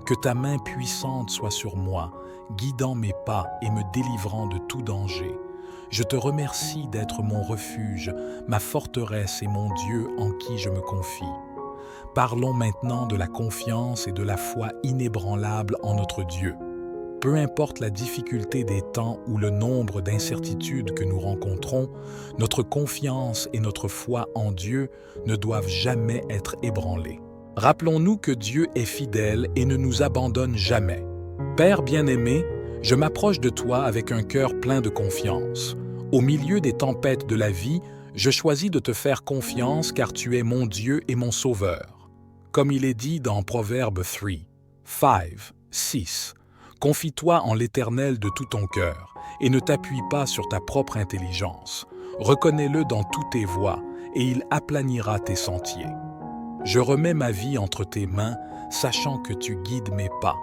Que ta main puissante soit sur moi, guidant mes pas et me délivrant de tout danger. Je te remercie d'être mon refuge, ma forteresse et mon Dieu en qui je me confie. Parlons maintenant de la confiance et de la foi inébranlable en notre Dieu. Peu importe la difficulté des temps ou le nombre d'incertitudes que nous rencontrons, notre confiance et notre foi en Dieu ne doivent jamais être ébranlées. Rappelons-nous que Dieu est fidèle et ne nous abandonne jamais. Père bien-aimé, je m'approche de toi avec un cœur plein de confiance. Au milieu des tempêtes de la vie, je choisis de te faire confiance car tu es mon Dieu et mon Sauveur. Comme il est dit dans Proverbe 3, 5, 6, « Confie-toi en l'Éternel de tout ton cœur et ne t'appuie pas sur ta propre intelligence. Reconnais-le dans toutes tes voies et il aplanira tes sentiers. » Je remets ma vie entre tes mains, sachant que tu guides mes pas.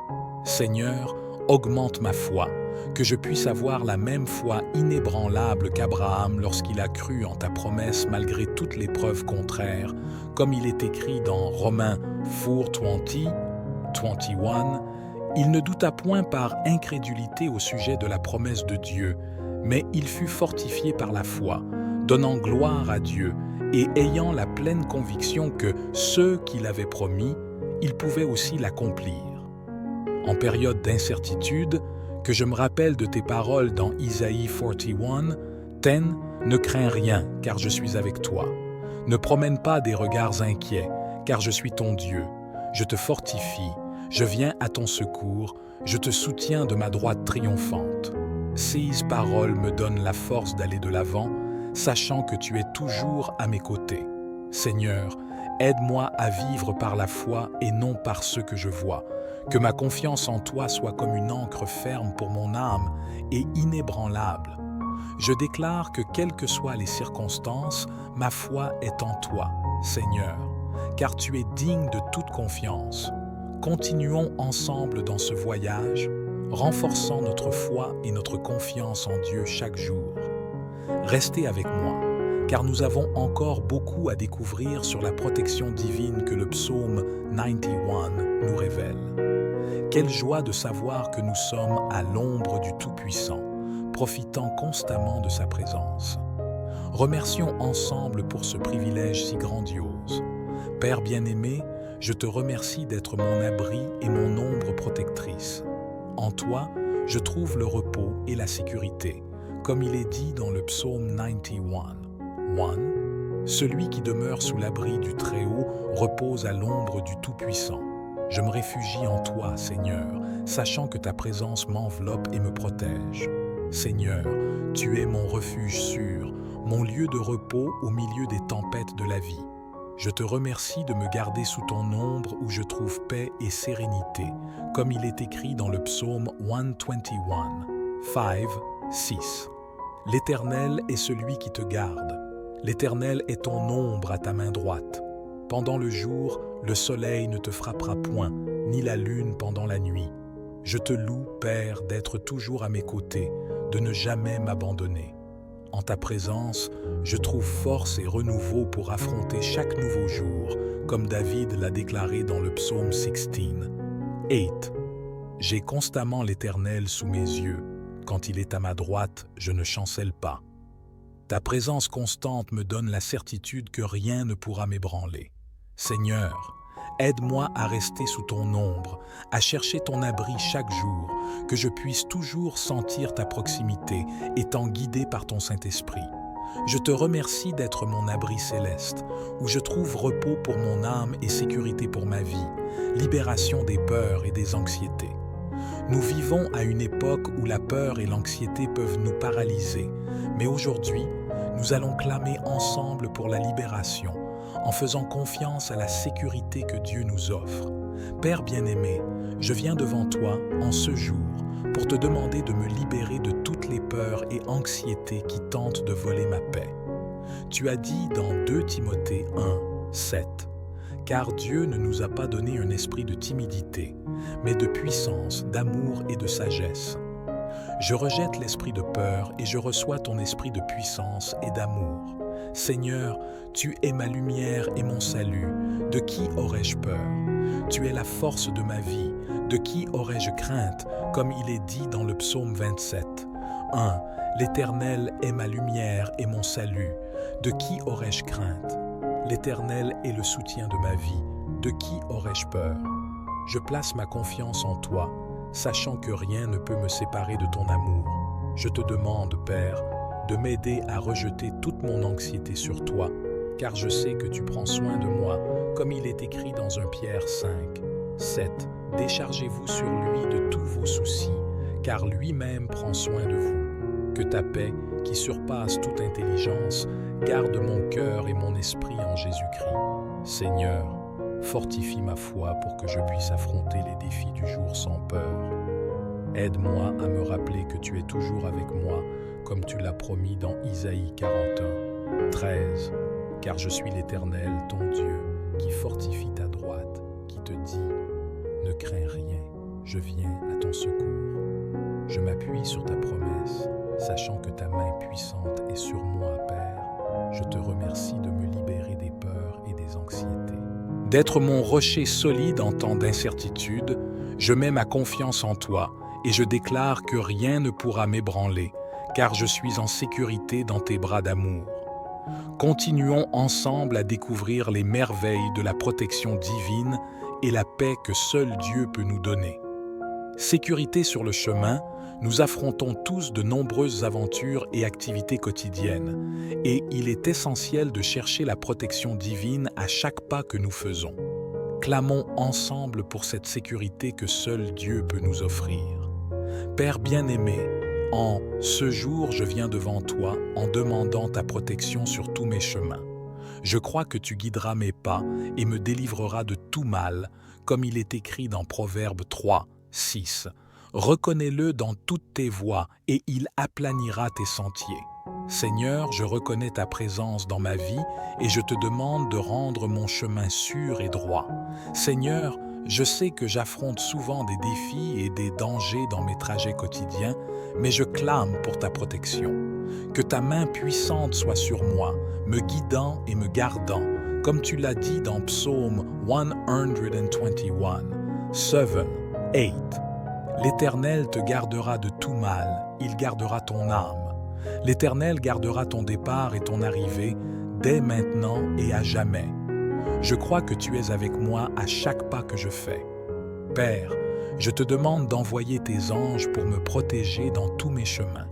Seigneur, augmente ma foi, que je puisse avoir la même foi inébranlable qu'Abraham lorsqu'il a cru en ta promesse malgré toutes les preuves contraires, comme il est écrit dans Romains 4:20, 21. Il ne douta point par incrédulité au sujet de la promesse de Dieu, mais il fut fortifié par la foi, donnant gloire à Dieu et ayant la pleine conviction que ceux qu'il avait promis, il pouvait aussi l'accomplir. En période d'incertitude, que je me rappelle de tes paroles dans Isaïe 41, « 10 Ne crains rien, car je suis avec toi. Ne promène pas des regards inquiets, car je suis ton Dieu. Je te fortifie, je viens à ton secours, je te soutiens de ma droite triomphante. » Ces paroles me donnent la force d'aller de l'avant, sachant que tu es toujours à mes côtés. Seigneur, aide-moi à vivre par la foi et non par ce que je vois. Que ma confiance en toi soit comme une ancre ferme pour mon âme et inébranlable. Je déclare que quelles que soient les circonstances, ma foi est en toi, Seigneur, car tu es digne de toute confiance. Continuons ensemble dans ce voyage, renforçant notre foi et notre confiance en Dieu chaque jour. Restez avec moi, car nous avons encore beaucoup à découvrir sur la protection divine que le psaume 91 nous révèle. Quelle joie de savoir que nous sommes à l'ombre du Tout-Puissant, profitant constamment de sa présence. Remercions ensemble pour ce privilège si grandiose. Père bien-aimé, je te remercie d'être mon abri et mon ombre protectrice. En toi, je trouve le repos et la sécurité, comme il est dit dans le psaume 91. 1. Celui qui demeure sous l'abri du Très-Haut repose à l'ombre du Tout-Puissant. Je me réfugie en toi, Seigneur, sachant que ta présence m'enveloppe et me protège. Seigneur, tu es mon refuge sûr, mon lieu de repos au milieu des tempêtes de la vie. Je te remercie de me garder sous ton ombre où je trouve paix et sérénité, comme il est écrit dans le psaume 121, 5, 6. L'Éternel est celui qui te garde. L'Éternel est ton ombre à ta main droite. Pendant le jour, le soleil ne te frappera point, ni la lune pendant la nuit. Je te loue, Père, d'être toujours à mes côtés, de ne jamais m'abandonner. En ta présence, je trouve force et renouveau pour affronter chaque nouveau jour, comme David l'a déclaré dans le psaume 16. 8. J'ai constamment l'Éternel sous mes yeux. Quand il est à ma droite, je ne chancelle pas. Ta présence constante me donne la certitude que rien ne pourra m'ébranler. Seigneur, aide-moi à rester sous ton ombre, à chercher ton abri chaque jour, que je puisse toujours sentir ta proximité, étant guidé par ton Saint-Esprit. Je te remercie d'être mon abri céleste, où je trouve repos pour mon âme et sécurité pour ma vie, libération des peurs et des anxiétés. Nous vivons à une époque où la peur et l'anxiété peuvent nous paralyser, mais aujourd'hui, nous allons clamer ensemble pour la libération, en faisant confiance à la sécurité que Dieu nous offre. Père bien-aimé, je viens devant toi en ce jour pour te demander de me libérer de toutes les peurs et anxiétés qui tentent de voler ma paix. Tu as dit dans 2 Timothée 1, 7, « Car Dieu ne nous a pas donné un esprit de timidité, mais de puissance, d'amour et de sagesse. » Je rejette l'esprit de peur et je reçois ton esprit de puissance et d'amour. Seigneur, tu es ma lumière et mon salut. De qui aurais-je peur? Tu es la force de ma vie. De qui aurais-je crainte, comme il est dit dans le psaume 27. 1. L'Éternel est ma lumière et mon salut. De qui aurais-je crainte? L'Éternel est le soutien de ma vie. De qui aurais-je peur? Je place ma confiance en toi, sachant que rien ne peut me séparer de ton amour. Je te demande, Père, de m'aider à rejeter toute mon anxiété sur toi, car je sais que tu prends soin de moi, comme il est écrit dans 1 Pierre 5, 7. Déchargez-vous sur lui de tous vos soucis, car lui-même prend soin de vous. Que ta paix, qui surpasse toute intelligence, garde mon cœur et mon esprit en Jésus-Christ. Seigneur, fortifie ma foi pour que je puisse affronter les défis du jour sans peur. Aide-moi à me rappeler que tu es toujours avec moi, comme tu l'as promis dans Isaïe 41, 13. Car je suis l'Éternel, ton Dieu, qui fortifie ta droite, qui te dit « Ne crains rien, je viens à ton secours. » Je m'appuie sur ta promesse, sachant que ta main puissante est sur moi, Père. Je te remercie de me libérer des peurs et des anxiétés. D'être mon rocher solide en temps d'incertitude, je mets ma confiance en toi et je déclare que rien ne pourra m'ébranler, car je suis en sécurité dans tes bras d'amour. Continuons ensemble à découvrir les merveilles de la protection divine et la paix que seul Dieu peut nous donner. Sécurité sur le chemin, nous affrontons tous de nombreuses aventures et activités quotidiennes, et il est essentiel de chercher la protection divine à chaque pas que nous faisons. Clamons ensemble pour cette sécurité que seul Dieu peut nous offrir. Père bien-aimé, en ce jour, je viens devant toi en demandant ta protection sur tous mes chemins. Je crois que tu guideras mes pas et me délivreras de tout mal, comme il est écrit dans Proverbe 3, 6. Reconnais-le dans toutes tes voies et il aplanira tes sentiers. Seigneur, je reconnais ta présence dans ma vie et je te demande de rendre mon chemin sûr et droit. Seigneur, je sais que j'affronte souvent des défis et des dangers dans mes trajets quotidiens, mais je clame pour ta protection. Que ta main puissante soit sur moi, me guidant et me gardant, comme tu l'as dit dans Psaume 121, 7, 8. L'Éternel te gardera de tout mal, il gardera ton âme. L'Éternel gardera ton départ et ton arrivée, dès maintenant et à jamais. Je crois que tu es avec moi à chaque pas que je fais. Père, je te demande d'envoyer tes anges pour me protéger dans tous mes chemins,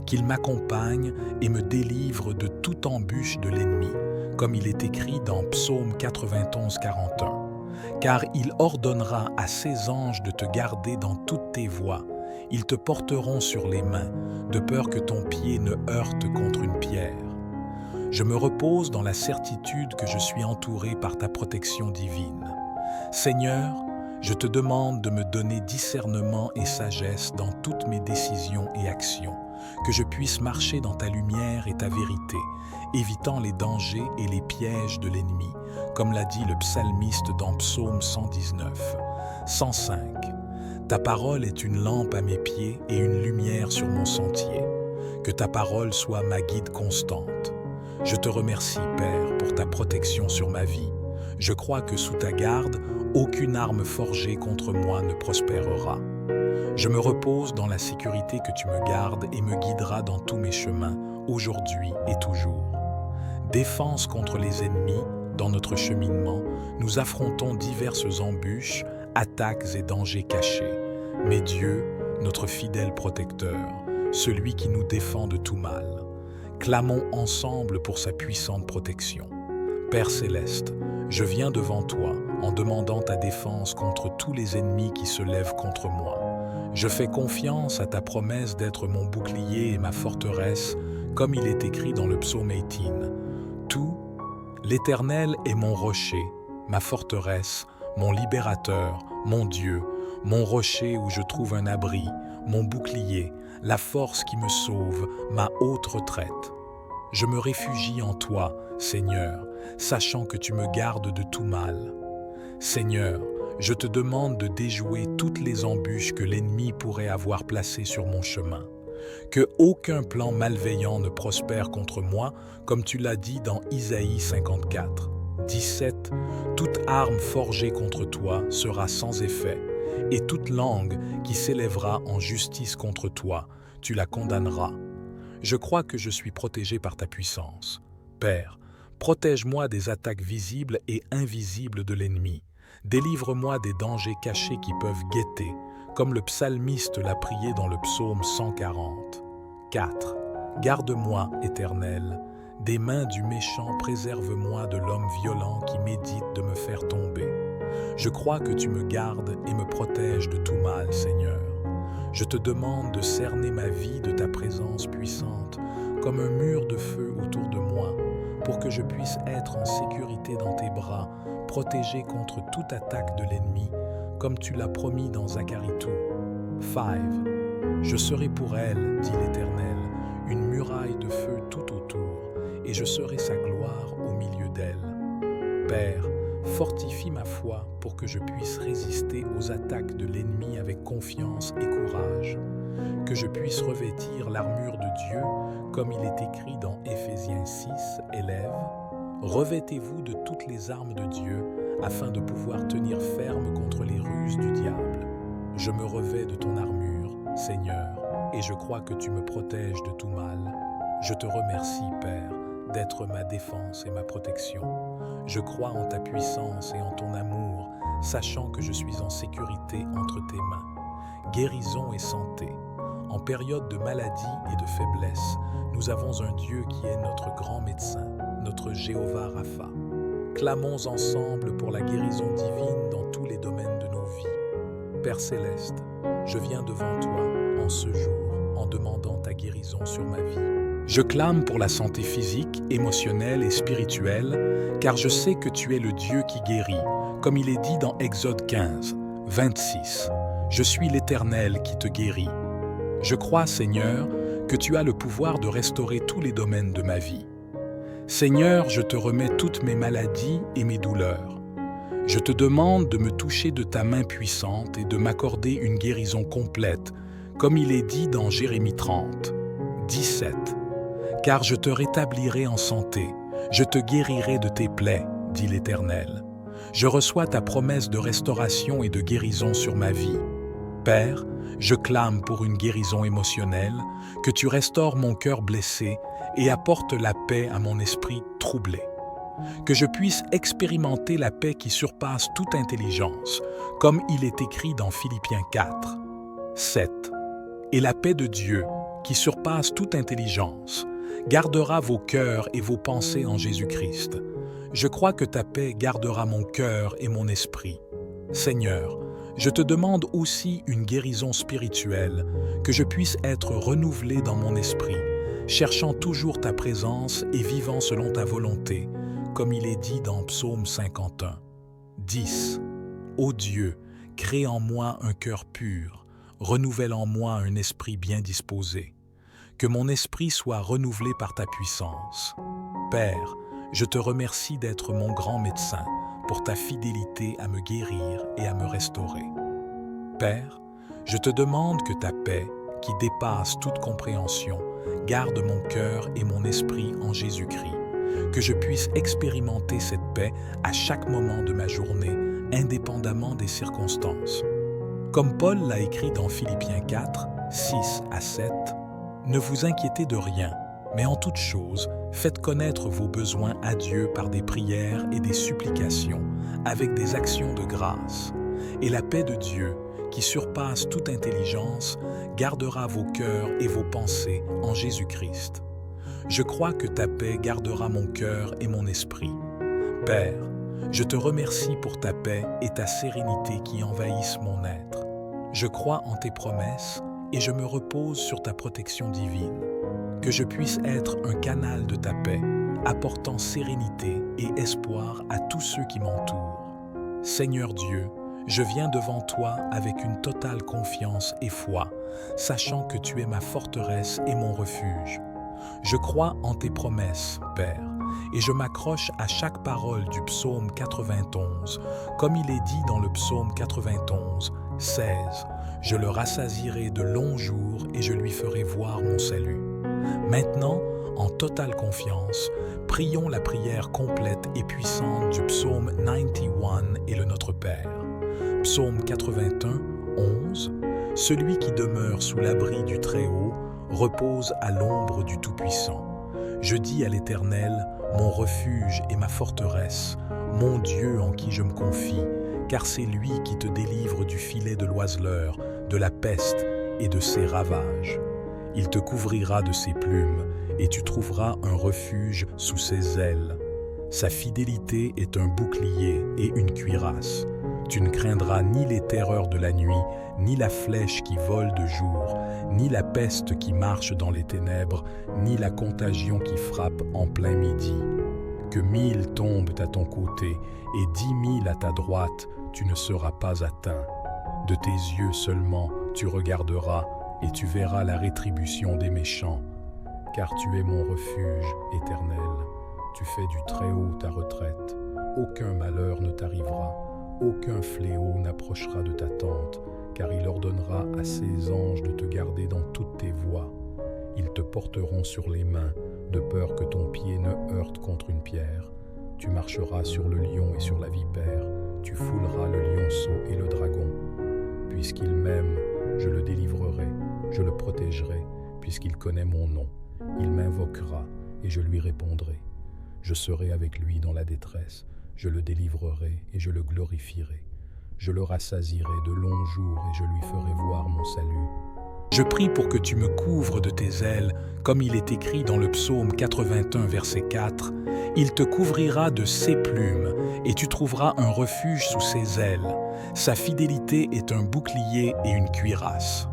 qu'ils m'accompagnent et me délivrent de toute embûche de l'ennemi, comme il est écrit dans Psaume 91, 41. Car il ordonnera à ses anges de te garder dans toutes tes voies. Ils te porteront sur les mains, de peur que ton pied ne heurte contre une pierre. Je me repose dans la certitude que je suis entouré par ta protection divine. Seigneur, je te demande de me donner discernement et sagesse dans toutes mes décisions et actions, que je puisse marcher dans ta lumière et ta vérité, évitant les dangers et les pièges de l'ennemi, comme l'a dit le psalmiste dans Psaume 119. 105. Ta parole est une lampe à mes pieds et une lumière sur mon sentier. Que ta parole soit ma guide constante. Je te remercie, Père, pour ta protection sur ma vie. Je crois que sous ta garde, aucune arme forgée contre moi ne prospérera. Je me repose dans la sécurité que tu me gardes et me guideras dans tous mes chemins, aujourd'hui et toujours. Défense contre les ennemis, dans notre cheminement, nous affrontons diverses embûches, attaques et dangers cachés. Mais Dieu, notre fidèle protecteur, celui qui nous défend de tout mal, clamons ensemble pour sa puissante protection. Père céleste, je viens devant toi en demandant ta défense contre tous les ennemis qui se lèvent contre moi. Je fais confiance à ta promesse d'être mon bouclier et ma forteresse, comme il est écrit dans le psaume 18. Tout, l'Éternel est mon rocher, ma forteresse, mon libérateur, mon Dieu, mon rocher où je trouve un abri, mon bouclier, la force qui me sauve, ma haute retraite. Je me réfugie en toi, Seigneur, sachant que tu me gardes de tout mal. Seigneur, je te demande de déjouer toutes les embûches que l'ennemi pourrait avoir placées sur mon chemin. Que aucun plan malveillant ne prospère contre moi, comme tu l'as dit dans Isaïe 54. 17. Toute arme forgée contre toi sera sans effet, et toute langue qui s'élèvera en justice contre toi, tu la condamneras. Je crois que je suis protégé par ta puissance. Père, protège-moi des attaques visibles et invisibles de l'ennemi. Délivre-moi des dangers cachés qui peuvent guetter, comme le psalmiste l'a prié dans le psaume 140. 4. Garde-moi, Éternel, des mains du méchant, préserve-moi de l'homme violent qui médite de me faire tomber. Je crois que tu me gardes et me protèges de tout mal, Seigneur. Je te demande de cerner ma vie de ta présence puissante, comme un mur de feu autour de moi, pour que je puisse être en sécurité dans tes bras, protégé contre toute attaque de l'ennemi, comme tu l'as promis dans Zacharie 2. 5. Je serai pour elle, dit l'Éternel, une muraille de feu tout autour, et je serai sa gloire au milieu d'elle. Père, fortifie ma foi pour que je puisse résister aux attaques de l'ennemi avec confiance et courage, que je puisse revêtir l'armure de Dieu, comme il est écrit dans Éphésiens 6, élèves. Revêtez-vous de toutes les armes de Dieu, afin de pouvoir tenir ferme contre les ruses du diable. Je me revêts de ton armure, Seigneur, et je crois que tu me protèges de tout mal. Je te remercie, Père, d'être ma défense et ma protection. Je crois en ta puissance et en ton amour, sachant que je suis en sécurité entre tes mains. Guérison et santé. En période de maladie et de faiblesse, nous avons un Dieu qui est notre grand médecin, notre Jéhovah Rapha. Clamons ensemble pour la guérison divine dans tous les domaines de nos vies. Père céleste, je viens devant toi en ce jour en demandant ta guérison sur ma vie. Je clame pour la santé physique, émotionnelle et spirituelle, car je sais que tu es le Dieu qui guérit, comme il est dit dans Exode 15, 26. Je suis l'Éternel qui te guérit. Je crois, Seigneur, que tu as le pouvoir de restaurer tous les domaines de ma vie. Seigneur, je te remets toutes mes maladies et mes douleurs. Je te demande de me toucher de ta main puissante et de m'accorder une guérison complète, comme il est dit dans Jérémie 30, 17. Car je te rétablirai en santé, je te guérirai de tes plaies, dit l'Éternel. Je reçois ta promesse de restauration et de guérison sur ma vie. Père, je clame pour une guérison émotionnelle, que tu restaures mon cœur blessé et apportes la paix à mon esprit troublé. Que je puisse expérimenter la paix qui surpasse toute intelligence, comme il est écrit dans Philippiens 4, 7. Et la paix de Dieu, qui surpasse toute intelligence, gardera vos cœurs et vos pensées en Jésus-Christ. Je crois que ta paix gardera mon cœur et mon esprit. Seigneur, je te demande aussi une guérison spirituelle, que je puisse être renouvelé dans mon esprit, cherchant toujours ta présence et vivant selon ta volonté, comme il est dit dans Psaume 51. 10. Ô Dieu, crée en moi un cœur pur, renouvelle en moi un esprit bien disposé. Que mon esprit soit renouvelé par ta puissance. Père, je te remercie d'être mon grand médecin, pour ta fidélité à me guérir et à me restaurer. Père, je te demande que ta paix, qui dépasse toute compréhension, garde mon cœur et mon esprit en Jésus-Christ, que je puisse expérimenter cette paix à chaque moment de ma journée, indépendamment des circonstances. Comme Paul l'a écrit dans Philippiens 4, 6 à 7, « Ne vous inquiétez de rien, mais en toute chose, faites connaître vos besoins à Dieu par des prières et des supplications, avec des actions de grâce. Et la paix de Dieu, qui surpasse toute intelligence, gardera vos cœurs et vos pensées en Jésus-Christ. Je crois que ta paix gardera mon cœur et mon esprit. Père, je te remercie pour ta paix et ta sérénité qui envahissent mon être. Je crois en tes promesses et je me repose sur ta protection divine. Que je puisse être un canal de ta paix, apportant sérénité et espoir à tous ceux qui m'entourent. Seigneur Dieu, je viens devant toi avec une totale confiance et foi, sachant que tu es ma forteresse et mon refuge. Je crois en tes promesses, Père, et je m'accroche à chaque parole du psaume 91, comme il est dit dans le psaume 91, 16. Je le rassasierai de longs jours et je lui ferai voir mon salut. Maintenant, en totale confiance, prions la prière complète et puissante du psaume 91 et le Notre Père. Psaume 81, 11. Celui qui demeure sous l'abri du Très-Haut repose à l'ombre du Tout-Puissant. Je dis à l'Éternel, mon refuge et ma forteresse, mon Dieu en qui je me confie, car c'est lui qui te délivre du filet de l'oiseleur, de la peste et de ses ravages. Il te couvrira de ses plumes, et tu trouveras un refuge sous ses ailes. Sa fidélité est un bouclier et une cuirasse. Tu ne craindras ni les terreurs de la nuit, ni la flèche qui vole de jour, ni la peste qui marche dans les ténèbres, ni la contagion qui frappe en plein midi. Que 1000 tombent à ton côté et 10 000 à ta droite, tu ne seras pas atteint. De tes yeux seulement tu regarderas et tu verras la rétribution des méchants. Car tu es mon refuge éternel, tu fais du Très-Haut ta retraite. Aucun malheur ne t'arrivera, aucun fléau n'approchera de ta tente, car il ordonnera à ses anges de te garder dans toutes tes voies. Ils te porteront sur les mains, de peur que ton pied ne heurte contre une pierre. Tu marcheras sur le lion et sur la vipère, tu fouleras le lionceau et le dragon. Puisqu'il m'aime, je le délivrerai, je le protégerai, puisqu'il connaît mon nom. Il m'invoquera et je lui répondrai. Je serai avec lui dans la détresse, je le délivrerai et je le glorifierai. Je le rassasierai de longs jours et je lui ferai voir mon salut. Je prie pour que tu me couvres de tes ailes, comme il est écrit dans le psaume 81, verset 4. Il te couvrira de ses plumes, et tu trouveras un refuge sous ses ailes. Sa fidélité est un bouclier et une cuirasse.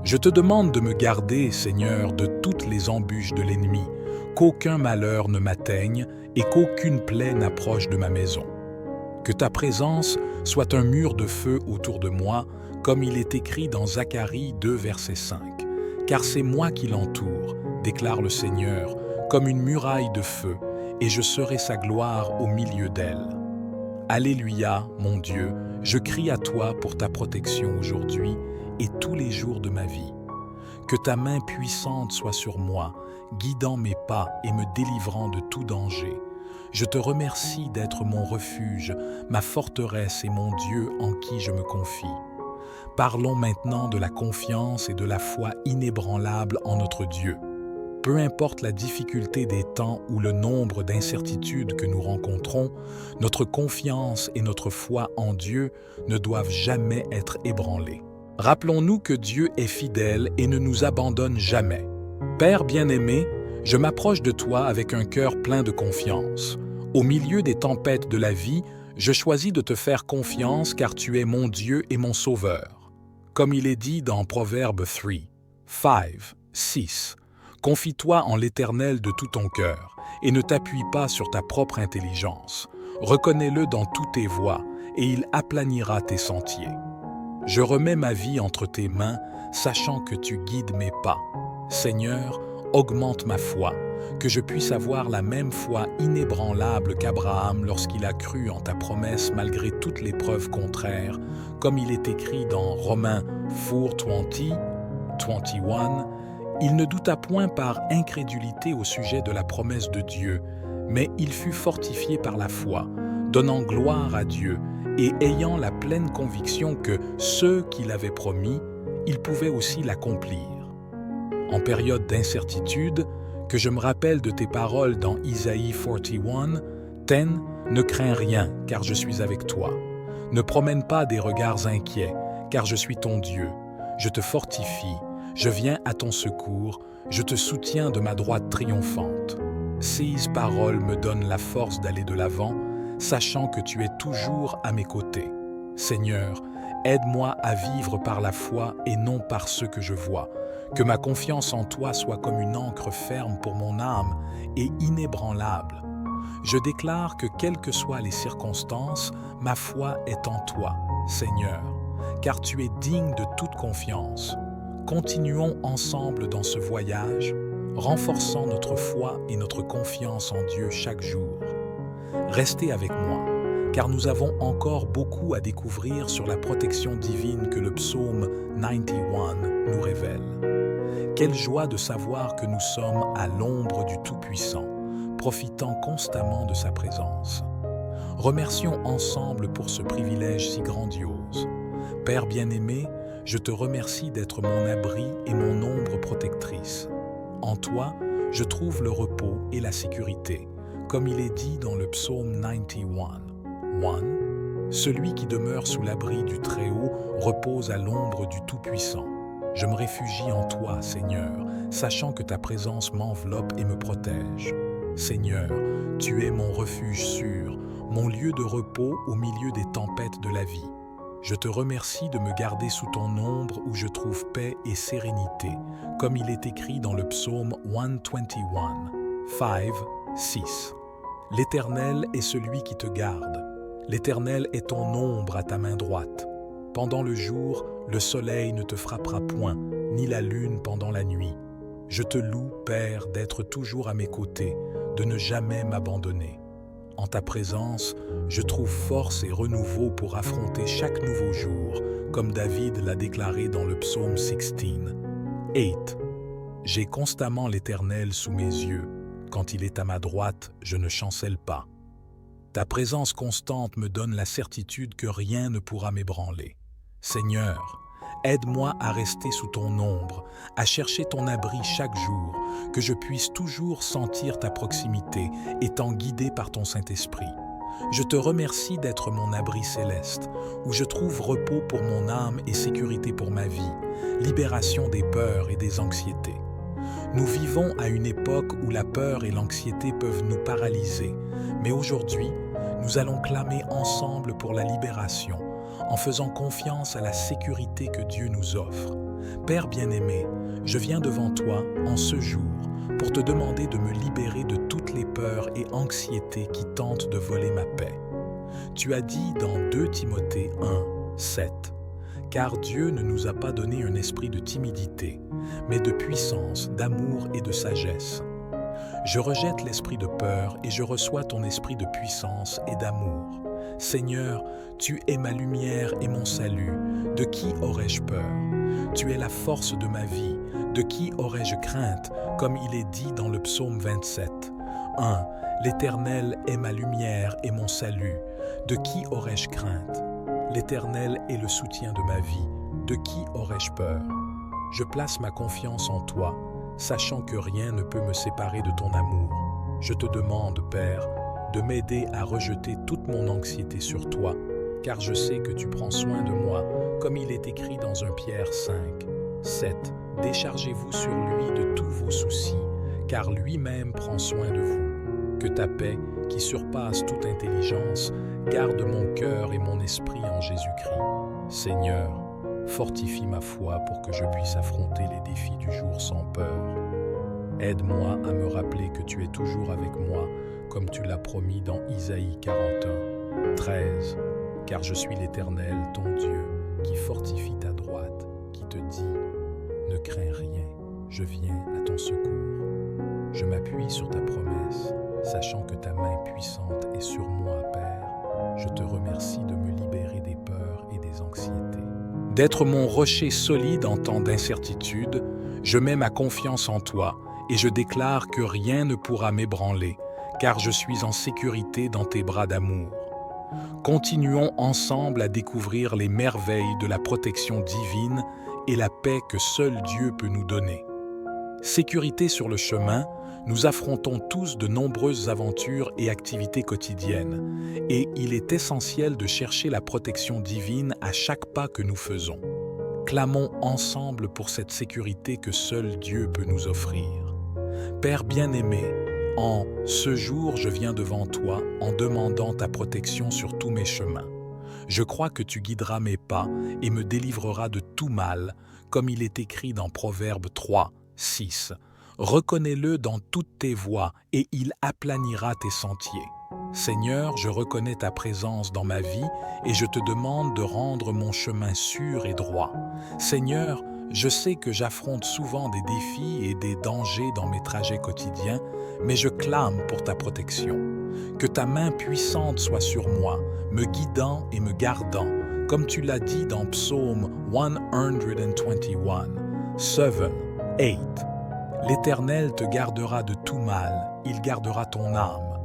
Je te demande de me garder, Seigneur, de toutes les embûches de l'ennemi, qu'aucun malheur ne m'atteigne et qu'aucune plaie n'approche de ma maison. Que ta présence soit un mur de feu autour de moi, comme il est écrit dans Zacharie 2, verset 5. Car c'est moi qui l'entoure, déclare le Seigneur, comme une muraille de feu, et je serai sa gloire au milieu d'elle. Alléluia, mon Dieu, je crie à toi pour ta protection aujourd'hui et tous les jours de ma vie. Que ta main puissante soit sur moi, guidant mes pas et me délivrant de tout danger. Je te remercie d'être mon refuge, ma forteresse et mon Dieu en qui je me confie. Parlons maintenant de la confiance et de la foi inébranlable en notre Dieu. Peu importe la difficulté des temps ou le nombre d'incertitudes que nous rencontrons, notre confiance et notre foi en Dieu ne doivent jamais être ébranlées. Rappelons-nous que Dieu est fidèle et ne nous abandonne jamais. Père bien-aimé, Je m'approche de toi avec un cœur plein de confiance. Au milieu des tempêtes de la vie, je choisis de te faire confiance car tu es mon Dieu et mon Sauveur. Comme il est dit dans Proverbe 3, 5, 6, « Confie-toi en l'Éternel de tout ton cœur et ne t'appuie pas sur ta propre intelligence. Reconnais-le dans toutes tes voies et il aplanira tes sentiers. Je remets ma vie entre tes mains, sachant que tu guides mes pas. Seigneur, augmente ma foi, que je puisse avoir la même foi inébranlable qu'Abraham lorsqu'il a cru en ta promesse malgré toutes les preuves contraires, comme il est écrit dans Romains 4:20, 21, il ne douta point par incrédulité au sujet de la promesse de Dieu, mais il fut fortifié par la foi, donnant gloire à Dieu et ayant la pleine conviction que ce qu'il avait promis, il pouvait aussi l'accomplir. En période d'incertitude, que je me rappelle de tes paroles dans Isaïe 41, 10, ne crains rien, car je suis avec toi. Ne promène pas des regards inquiets, car je suis ton Dieu. Je te fortifie, je viens à ton secours, je te soutiens de ma droite triomphante. Ces paroles me donnent la force d'aller de l'avant, sachant que tu es toujours à mes côtés. Seigneur, aide-moi à vivre par la foi et non par ce que je vois. Que ma confiance en toi soit comme une ancre ferme pour mon âme et inébranlable. Je déclare que quelles que soient les circonstances, ma foi est en toi, Seigneur, car tu es digne de toute confiance. Continuons ensemble dans ce voyage, renforçant notre foi et notre confiance en Dieu chaque jour. Restez avec moi, car nous avons encore beaucoup à découvrir sur la protection divine que le psaume 91 nous révèle. Quelle joie de savoir que nous sommes à l'ombre du Tout-Puissant, profitant constamment de sa présence. Remercions ensemble pour ce privilège si grandiose. Père bien-aimé, je te remercie d'être mon abri et mon ombre protectrice. En toi, je trouve le repos et la sécurité, comme il est dit dans le psaume 91. 1. Celui qui demeure sous l'abri du Très-Haut repose à l'ombre du Tout-Puissant. Je me réfugie en toi, Seigneur, sachant que ta présence m'enveloppe et me protège. Seigneur, tu es mon refuge sûr, mon lieu de repos au milieu des tempêtes de la vie. Je te remercie de me garder sous ton ombre où je trouve paix et sérénité, comme il est écrit dans le psaume 121, 5, 6. L'Éternel est celui qui te garde. L'Éternel est ton ombre à ta main droite. Pendant le jour, le soleil ne te frappera point, ni la lune pendant la nuit. Je te loue, Père, d'être toujours à mes côtés, de ne jamais m'abandonner. En ta présence, je trouve force et renouveau pour affronter chaque nouveau jour, comme David l'a déclaré dans le psaume 16. 8. J'ai constamment l'Éternel sous mes yeux. Quand il est à ma droite, je ne chancelle pas. Ta présence constante me donne la certitude que rien ne pourra m'ébranler. Seigneur, aide-moi à rester sous ton ombre, à chercher ton abri chaque jour, que je puisse toujours sentir ta proximité, étant guidé par ton Saint-Esprit. Je te remercie d'être mon abri céleste, où je trouve repos pour mon âme et sécurité pour ma vie, libération des peurs et des anxiétés. Nous vivons à une époque où la peur et l'anxiété peuvent nous paralyser, mais aujourd'hui, nous allons clamer ensemble pour la libération, en faisant confiance à la sécurité que Dieu nous offre. Père bien-aimé, je viens devant toi en ce jour pour te demander de me libérer de toutes les peurs et anxiétés qui tentent de voler ma paix. Tu as dit dans 2 Timothée 1, 7, « Car Dieu ne nous a pas donné un esprit de timidité, mais de puissance, d'amour et de sagesse. » Je rejette l'esprit de peur et je reçois ton esprit de puissance et d'amour. Seigneur, tu es ma lumière et mon salut. De qui aurais-je peur? Tu es la force de ma vie. De qui aurais-je crainte, comme il est dit dans le psaume 27. 1. L'Éternel est ma lumière et mon salut. De qui aurais-je crainte? L'Éternel est le soutien de ma vie. De qui aurais-je peur? Je place ma confiance en toi, sachant que rien ne peut me séparer de ton amour. Je te demande, Père, de m'aider à rejeter toute mon anxiété sur toi, car je sais que tu prends soin de moi, comme il est écrit dans 1 Pierre 5, 7. Déchargez-vous sur lui de tous vos soucis, car lui-même prend soin de vous. Que ta paix, qui surpasse toute intelligence, garde mon cœur et mon esprit en Jésus-Christ. Seigneur, fortifie ma foi pour que je puisse affronter les défis du jour sans peur. Aide-moi à me rappeler que tu es toujours avec moi, comme tu l'as promis dans Isaïe 41, 13. Car je suis l'Éternel, ton Dieu, qui fortifie ta droite, qui te dit « Ne crains rien, je viens à ton secours. » Je m'appuie sur ta promesse, sachant que ta main puissante est sur moi, Père. Je te remercie de me libérer des peurs et des anxiétés. D'être mon rocher solide en temps d'incertitude, je mets ma confiance en toi et je déclare que rien ne pourra m'ébranler, car je suis en sécurité dans tes bras d'amour. Continuons ensemble à découvrir les merveilles de la protection divine et la paix que seul Dieu peut nous donner. Sécurité sur le chemin, nous affrontons tous de nombreuses aventures et activités quotidiennes, et il est essentiel de chercher la protection divine à chaque pas que nous faisons. Clamons ensemble pour cette sécurité que seul Dieu peut nous offrir. Père bien-aimé, en ce jour, je viens devant toi en demandant ta protection sur tous mes chemins. Je crois que tu guideras mes pas et me délivreras de tout mal, comme il est écrit dans Proverbe 3, 6. Reconnais-le dans toutes tes voies et il aplanira tes sentiers. Seigneur, je reconnais ta présence dans ma vie et je te demande de rendre mon chemin sûr et droit. Seigneur, je sais que j'affronte souvent des défis et des dangers dans mes trajets quotidiens, mais je clame pour ta protection. Que ta main puissante soit sur moi, me guidant et me gardant, comme tu l'as dit dans Psaume 121, 7, 8. L'Éternel te gardera de tout mal, il gardera ton âme.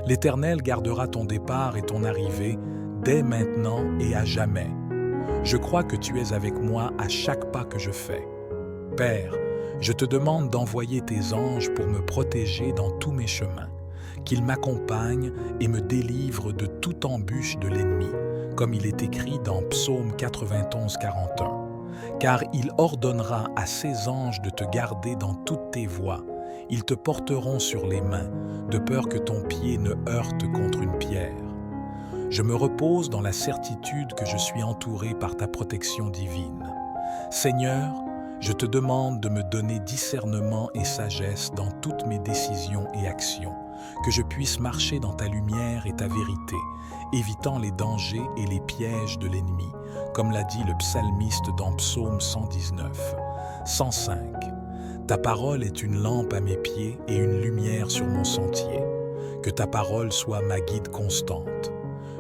L'Éternel gardera ton départ et ton arrivée, dès maintenant et à jamais. Je crois que tu es avec moi à chaque pas que je fais. Père, je te demande d'envoyer tes anges pour me protéger dans tous mes chemins, qu'ils m'accompagnent et me délivrent de toute embûche de l'ennemi, comme il est écrit dans Psaume 91, 41. Car il ordonnera à ses anges de te garder dans toutes tes voies. Ils te porteront sur les mains, de peur que ton pied ne heurte contre une pierre. Je me repose dans la certitude que je suis entouré par ta protection divine. Seigneur, je te demande de me donner discernement et sagesse dans toutes mes décisions et actions, que je puisse marcher dans ta lumière et ta vérité, évitant les dangers et les pièges de l'ennemi, comme l'a dit le psalmiste dans Psaume 119, 105. Ta parole est une lampe à mes pieds et une lumière sur mon sentier. Que ta parole soit ma guide constante.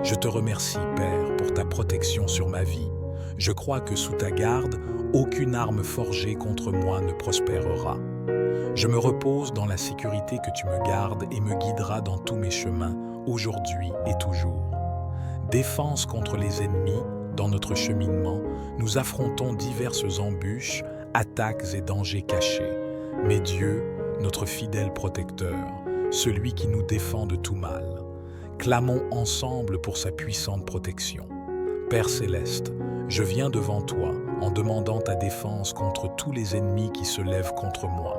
Je te remercie, Père, pour ta protection sur ma vie. Je crois que sous ta garde, aucune arme forgée contre moi ne prospérera. Je me repose dans la sécurité que tu me gardes et me guideras dans tous mes chemins, aujourd'hui et toujours. Défense contre les ennemis, dans notre cheminement, nous affrontons diverses embûches, attaques et dangers cachés. Mais Dieu, notre fidèle protecteur, celui qui nous défend de tout mal. Clamons ensemble pour sa puissante protection. Père céleste, je viens devant toi en demandant ta défense contre tous les ennemis qui se lèvent contre moi.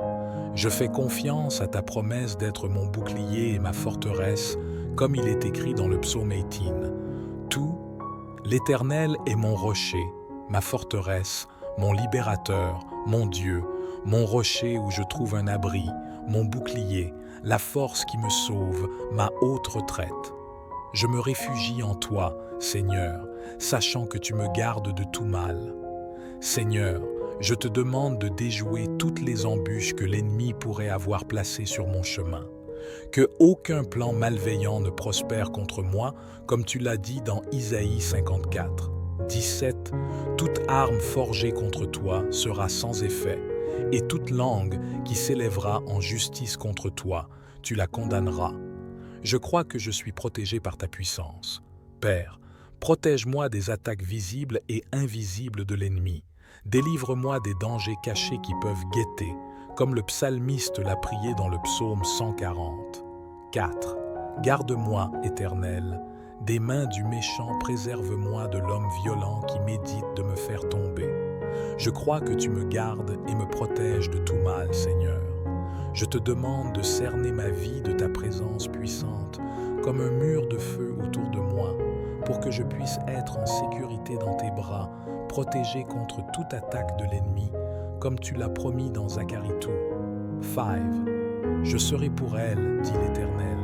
Je fais confiance à ta promesse d'être mon bouclier et ma forteresse, comme il est écrit dans le psaume 18. Tout, l'Éternel est mon rocher, ma forteresse, mon libérateur, mon Dieu, mon rocher où je trouve un abri, mon bouclier, la force qui me sauve, ma haute retraite. Je me réfugie en toi, Seigneur, sachant que tu me gardes de tout mal. Seigneur, je te demande de déjouer toutes les embûches que l'ennemi pourrait avoir placées sur mon chemin. Que aucun plan malveillant ne prospère contre moi, comme tu l'as dit dans Isaïe 54, 17. Toute arme forgée contre toi sera sans effet, et toute langue qui s'élèvera en justice contre toi, tu la condamneras. Je crois que je suis protégé par ta puissance. Père, protège-moi des attaques visibles et invisibles de l'ennemi. Délivre-moi des dangers cachés qui peuvent guetter, comme le psalmiste l'a prié dans le psaume 140. 4. Garde-moi, Éternel, des mains du méchant, préserve-moi de l'homme violent qui médite de me faire tomber. Je crois que tu me gardes et me protèges de tout mal, Seigneur. Je te demande de cerner ma vie de ta présence puissante, comme un mur de feu autour de moi, pour que je puisse être en sécurité dans tes bras, protégé contre toute attaque de l'ennemi, comme tu l'as promis dans Zacharie 2. 5. Je serai pour elle, dit l'Éternel,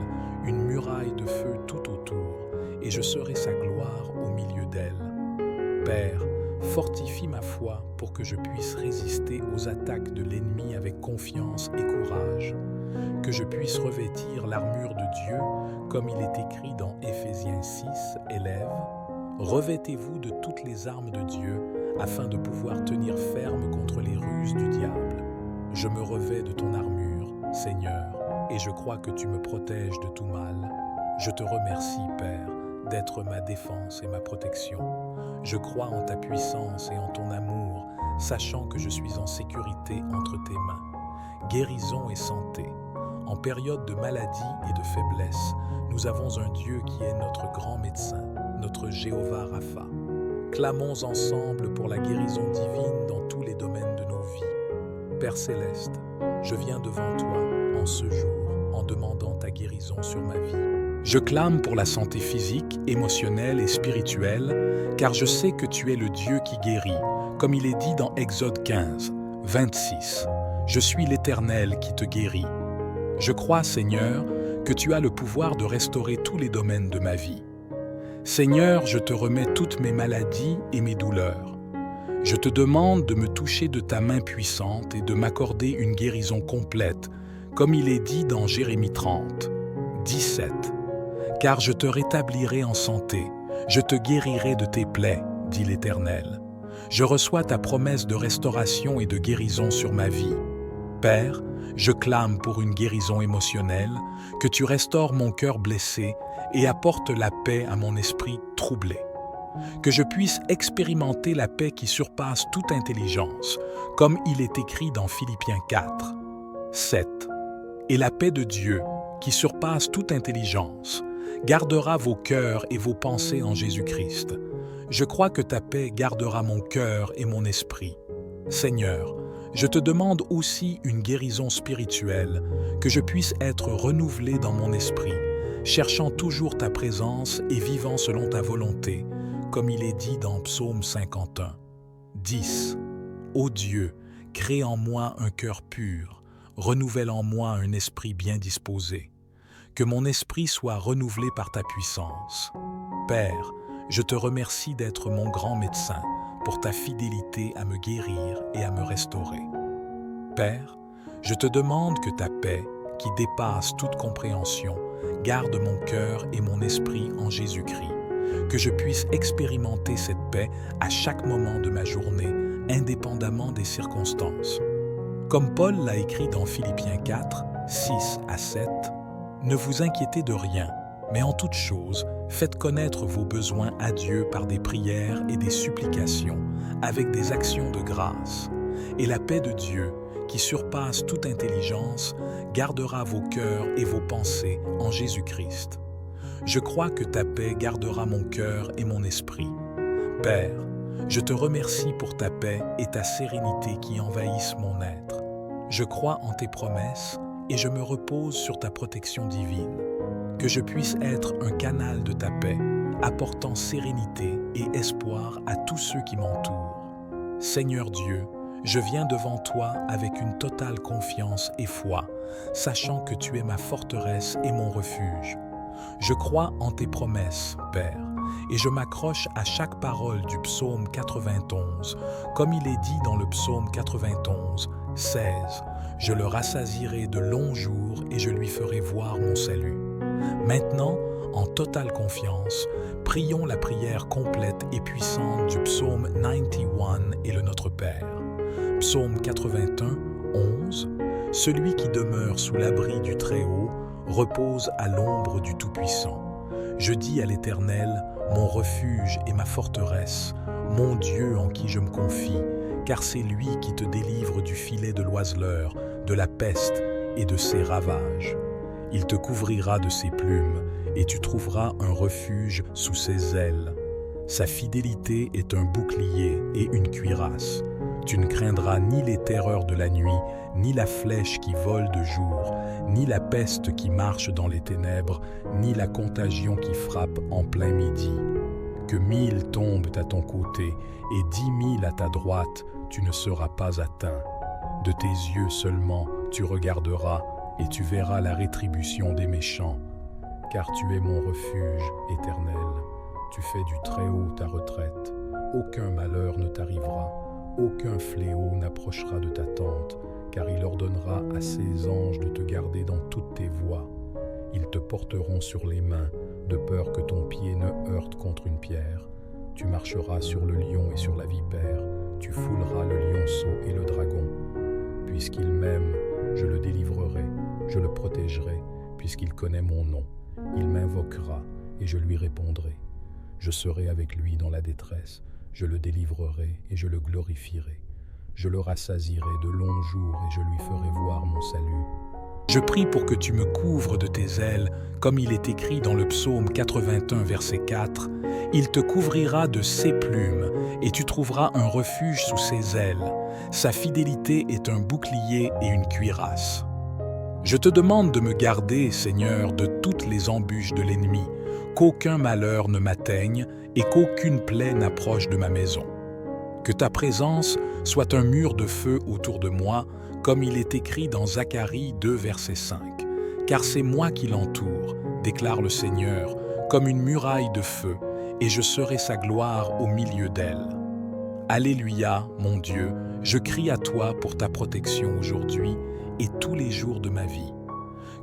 une muraille de feu tout autour, et je serai sa gloire au milieu d'elle. Père, fortifie ma foi pour que je puisse résister aux attaques de l'ennemi avec confiance et courage, que je puisse revêtir l'armure de Dieu, comme il est écrit dans Éphésiens 6, élèves. Revêtez-vous de toutes les armes de Dieu, afin de pouvoir tenir ferme contre les ruses du diable. Je me revêts de ton armure, Seigneur, et je crois que tu me protèges de tout mal. Je te remercie, Père, d'être ma défense et ma protection. Je crois en ta puissance et en ton amour, sachant que je suis en sécurité entre tes mains. Guérison et santé. En période de maladie et de faiblesse, nous avons un Dieu qui est notre grand médecin, notre Jéhovah Rapha. Clamons ensemble pour la guérison divine dans tous les domaines de nos vies. Père Céleste, je viens devant toi en ce jour en demandant ta guérison sur ma vie. Je clame pour la santé physique, émotionnelle et spirituelle, car je sais que tu es le Dieu qui guérit, comme il est dit dans Exode 15, 26. Je suis l'Éternel qui te guérit. Je crois, Seigneur, que tu as le pouvoir de restaurer tous les domaines de ma vie. Seigneur, je te remets toutes mes maladies et mes douleurs. Je te demande de me toucher de ta main puissante et de m'accorder une guérison complète, comme il est dit dans Jérémie 30, 17. Car je te rétablirai en santé, je te guérirai de tes plaies, dit l'Éternel. Je reçois ta promesse de restauration et de guérison sur ma vie. Père, je clame pour une guérison émotionnelle, que tu restaures mon cœur blessé et apportes la paix à mon esprit troublé. Que je puisse expérimenter la paix qui surpasse toute intelligence, comme il est écrit dans Philippiens 4, 7. Et la paix de Dieu, qui surpasse toute intelligence, gardera vos cœurs et vos pensées en Jésus-Christ. Je crois que ta paix gardera mon cœur et mon esprit. Seigneur, je te demande aussi une guérison spirituelle, que je puisse être renouvelé dans mon esprit, cherchant toujours ta présence et vivant selon ta volonté, comme il est dit dans Psaume 51. 10. Ô Dieu, crée en moi un cœur pur, renouvelle en moi un esprit bien disposé. Que mon esprit soit renouvelé par ta puissance. Père, je te remercie d'être mon grand médecin pour ta fidélité à me guérir et à me restaurer. Père, je te demande que ta paix, qui dépasse toute compréhension, garde mon cœur et mon esprit en Jésus-Christ, que je puisse expérimenter cette paix à chaque moment de ma journée, indépendamment des circonstances. Comme Paul l'a écrit dans Philippiens 4, 6 à 7, « Ne vous inquiétez de rien, mais en toute chose, faites connaître vos besoins à Dieu par des prières et des supplications, avec des actions de grâce. Et la paix de Dieu, qui surpasse toute intelligence, gardera vos cœurs et vos pensées en Jésus-Christ. Je crois que ta paix gardera mon cœur et mon esprit. Père, je te remercie pour ta paix et ta sérénité qui envahissent mon être. Je crois en tes promesses et je me repose sur ta protection divine. Que je puisse être un canal de ta paix, apportant sérénité et espoir à tous ceux qui m'entourent. Seigneur Dieu, je viens devant toi avec une totale confiance et foi, sachant que tu es ma forteresse et mon refuge. Je crois en tes promesses, Père, et je m'accroche à chaque parole du psaume 91, comme il est dit dans le psaume 91, 16. Je le rassasierai de longs jours et je lui ferai voir mon salut. Maintenant, en totale confiance, prions la prière complète et puissante du psaume 91 et le Notre Père. Psaume 81, 11. Celui qui demeure sous l'abri du Très-Haut repose à l'ombre du Tout-Puissant. Je dis à l'Éternel, mon refuge et ma forteresse, mon Dieu en qui je me confie, car c'est lui qui te délivre du filet de l'oiseleur, de la peste et de ses ravages. Il te couvrira de ses plumes, et tu trouveras un refuge sous ses ailes. Sa fidélité est un bouclier et une cuirasse. Tu ne craindras ni les terreurs de la nuit, ni la flèche qui vole de jour, ni la peste qui marche dans les ténèbres, ni la contagion qui frappe en plein midi. Que 1000 tombent à ton côté et 10 000 à ta droite, tu ne seras pas atteint. De tes yeux seulement tu regarderas et tu verras la rétribution des méchants. Car tu es mon refuge éternel. Tu fais du Très-Haut ta retraite. Aucun malheur ne t'arrivera. Aucun fléau n'approchera de ta tente, car il ordonnera à ses anges de te garder dans toutes tes voies. Ils te porteront sur les mains, de peur que ton pied ne heurte contre une pierre. Tu marcheras sur le lion et sur la vipère, tu fouleras le lionceau et le dragon. Puisqu'il m'aime, je le délivrerai, je le protégerai, puisqu'il connaît mon nom. Il m'invoquera et je lui répondrai. Je serai avec lui dans la détresse. Je le délivrerai et je le glorifierai. Je le rassasierai de longs jours et je lui ferai voir mon salut. Je prie pour que tu me couvres de tes ailes, comme il est écrit dans le psaume 81, verset 4. Il te couvrira de ses plumes et tu trouveras un refuge sous ses ailes. Sa fidélité est un bouclier et une cuirasse. Je te demande de me garder, Seigneur, de toutes les embûches de l'ennemi, qu'aucun malheur ne m'atteigne et qu'aucune plaie n'approche de ma maison. Que ta présence soit un mur de feu autour de moi, comme il est écrit dans Zacharie 2, verset 5. Car c'est moi qui l'entoure, déclare le Seigneur, comme une muraille de feu, et je serai sa gloire au milieu d'elle. Alléluia, mon Dieu, je crie à toi pour ta protection aujourd'hui et tous les jours de ma vie.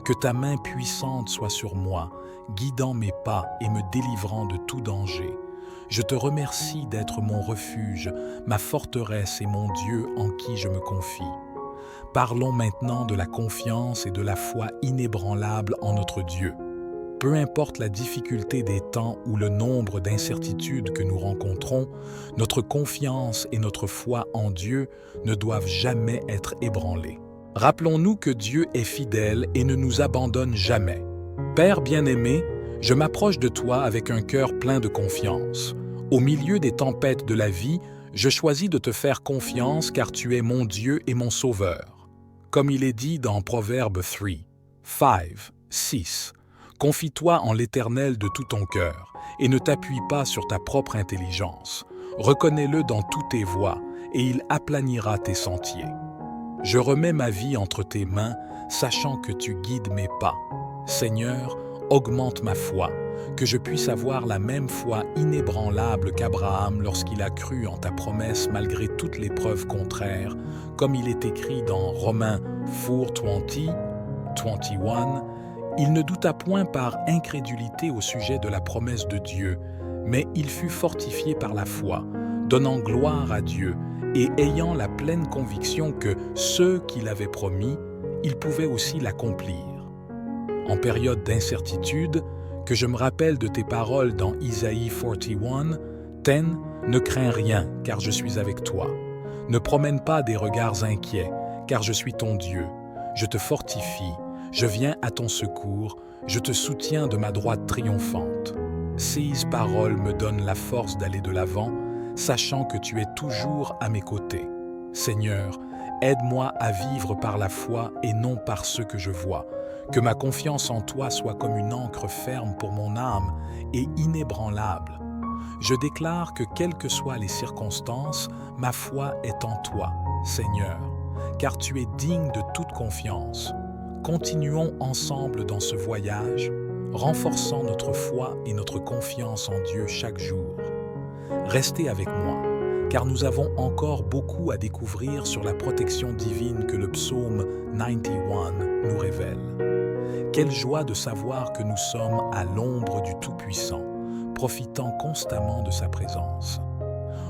Que ta main puissante soit sur moi, guidant mes pas et me délivrant de tout danger. Je te remercie d'être mon refuge, ma forteresse et mon Dieu en qui je me confie. Parlons maintenant de la confiance et de la foi inébranlable en notre Dieu. Peu importe la difficulté des temps ou le nombre d'incertitudes que nous rencontrons, notre confiance et notre foi en Dieu ne doivent jamais être ébranlées. Rappelons-nous que Dieu est fidèle et ne nous abandonne jamais. Père bien-aimé, je m'approche de toi avec un cœur plein de confiance. Au milieu des tempêtes de la vie, je choisis de te faire confiance car tu es mon Dieu et mon Sauveur. Comme il est dit dans Proverbe 3, 5, 6, « Confie-toi en l'Éternel de tout ton cœur et ne t'appuie pas sur ta propre intelligence. Reconnais-le dans toutes tes voies et il aplanira tes sentiers. » Je remets ma vie entre tes mains, sachant que tu guides mes pas. Seigneur, augmente ma foi, que je puisse avoir la même foi inébranlable qu'Abraham lorsqu'il a cru en ta promesse malgré toutes les preuves contraires, comme il est écrit dans Romains 4:20, 21. Il ne douta point par incrédulité au sujet de la promesse de Dieu, mais il fut fortifié par la foi, donnant gloire à Dieu et ayant la pleine conviction que ceux qu'il avait promis, il pouvait aussi l'accomplir. En période d'incertitude, que je me rappelle de tes paroles dans Isaïe 41, « Ne crains rien, car je suis avec toi. Ne promène pas des regards inquiets, car je suis ton Dieu. Je te fortifie, je viens à ton secours, je te soutiens de ma droite triomphante. » Ces paroles me donnent la force d'aller de l'avant, sachant que tu es toujours à mes côtés. Seigneur, aide-moi à vivre par la foi et non par ce que je vois. Que ma confiance en toi soit comme une ancre ferme pour mon âme et inébranlable. Je déclare que quelles que soient les circonstances, ma foi est en toi, Seigneur, car tu es digne de toute confiance. Continuons ensemble dans ce voyage, renforçant notre foi et notre confiance en Dieu chaque jour. Restez avec moi, car nous avons encore beaucoup à découvrir sur la protection divine que le psaume 91 nous révèle. Quelle joie de savoir que nous sommes à l'ombre du Tout-Puissant, profitant constamment de sa présence.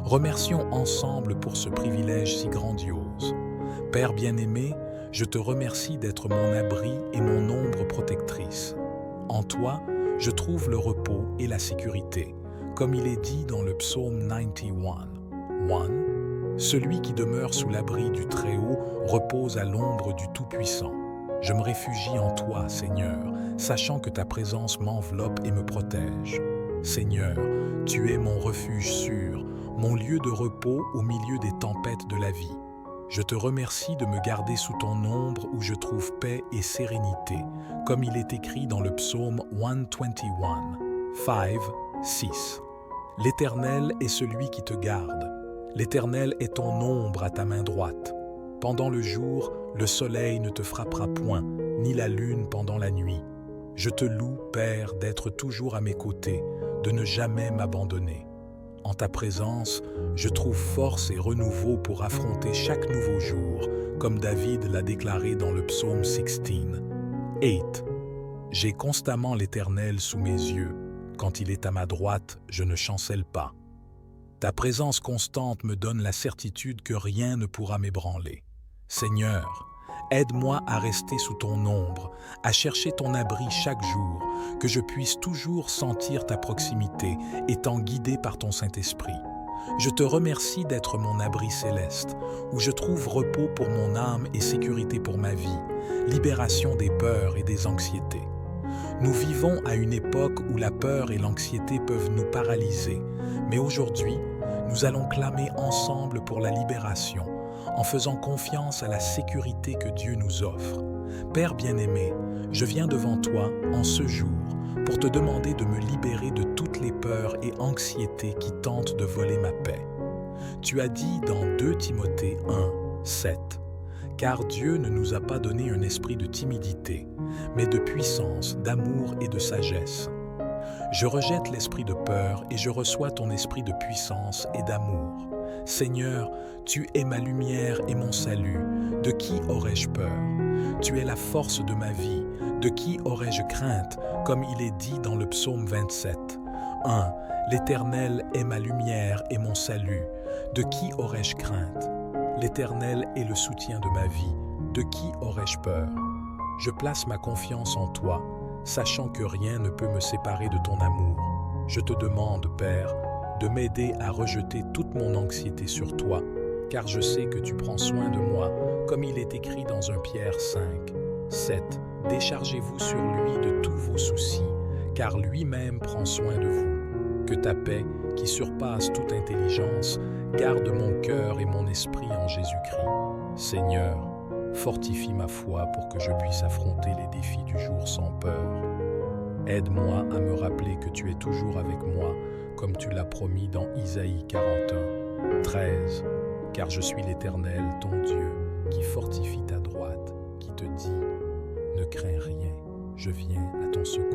Remercions ensemble pour ce privilège si grandiose. Père bien-aimé, je te remercie d'être mon abri et mon ombre protectrice. En toi, je trouve le repos et la sécurité, comme il est dit dans le psaume 91. 1. Celui qui demeure sous l'abri du Très-Haut repose à l'ombre du Tout-Puissant. Je me réfugie en toi, Seigneur, sachant que ta présence m'enveloppe et me protège. Seigneur, tu es mon refuge sûr, mon lieu de repos au milieu des tempêtes de la vie. Je te remercie de me garder sous ton ombre où je trouve paix et sérénité, comme il est écrit dans le psaume 121, 5, 6. L'Éternel est celui qui te garde. L'Éternel est ton ombre à ta main droite. Pendant le jour, le soleil ne te frappera point, ni la lune pendant la nuit. Je te loue, Père, d'être toujours à mes côtés, de ne jamais m'abandonner. En ta présence, je trouve force et renouveau pour affronter chaque nouveau jour, comme David l'a déclaré dans le psaume 16. 8. J'ai constamment l'Éternel sous mes yeux. Quand il est à ma droite, je ne chancelle pas. Ta présence constante me donne la certitude que rien ne pourra m'ébranler. Seigneur, aide-moi à rester sous ton ombre, à chercher ton abri chaque jour, que je puisse toujours sentir ta proximité, étant guidé par ton Saint-Esprit. Je te remercie d'être mon abri céleste, où je trouve repos pour mon âme et sécurité pour ma vie, libération des peurs et des anxiétés. Nous vivons à une époque où la peur et l'anxiété peuvent nous paralyser, mais aujourd'hui, nous allons clamer ensemble pour la libération, en faisant confiance à la sécurité que Dieu nous offre. Père bien-aimé, je viens devant toi en ce jour pour te demander de me libérer de toutes les peurs et anxiétés qui tentent de voler ma paix. Tu as dit dans 2 Timothée 1, 7, « Car Dieu ne nous a pas donné un esprit de timidité, mais de puissance, d'amour et de sagesse. » Je rejette l'esprit de peur et je reçois ton esprit de puissance et d'amour. Seigneur, tu es ma lumière et mon salut. De qui aurais-je peur? Tu es la force de ma vie. De qui aurais-je crainte, comme il est dit dans le psaume 27. 1. L'Éternel est ma lumière et mon salut. De qui aurais-je crainte? L'Éternel est le soutien de ma vie. De qui aurais-je peur? Je place ma confiance en toi, sachant que rien ne peut me séparer de ton amour. Je te demande, Père, de m'aider à rejeter toute mon anxiété sur toi, car je sais que tu prends soin de moi, comme il est écrit dans 1 Pierre 5, 7. Déchargez-vous sur lui de tous vos soucis, car lui-même prend soin de vous. Que ta paix, qui surpasse toute intelligence, garde mon cœur et mon esprit en Jésus-Christ. Seigneur, fortifie ma foi pour que je puisse affronter les défis du jour sans peur. Aide-moi à me rappeler que tu es toujours avec moi, comme tu l'as promis dans Isaïe 41, 13. Car je suis l'Éternel, ton Dieu, qui fortifie ta droite, qui te dit « Ne crains rien, je viens à ton secours. »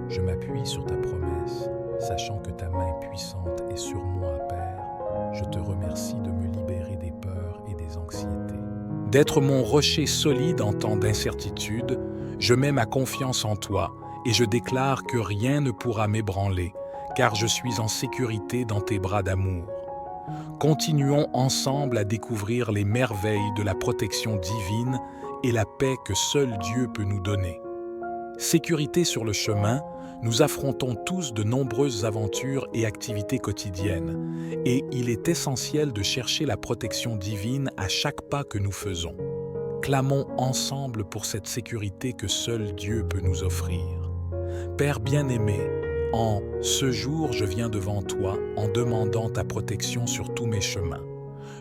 Je m'appuie sur ta promesse, sachant que ta main puissante est sur moi, Père. Je te remercie de me libérer des peurs et des anxiétés. D'être mon rocher solide en temps d'incertitude, je mets ma confiance en toi et je déclare que rien ne pourra m'ébranler, car je suis en sécurité dans tes bras d'amour. Continuons ensemble à découvrir les merveilles de la protection divine et la paix que seul Dieu peut nous donner. Sécurité sur le chemin, nous affrontons tous de nombreuses aventures et activités quotidiennes, et il est essentiel de chercher la protection divine à chaque pas que nous faisons. Clamons ensemble pour cette sécurité que seul Dieu peut nous offrir. Père bien-aimé, en ce jour, je viens devant toi en demandant ta protection sur tous mes chemins.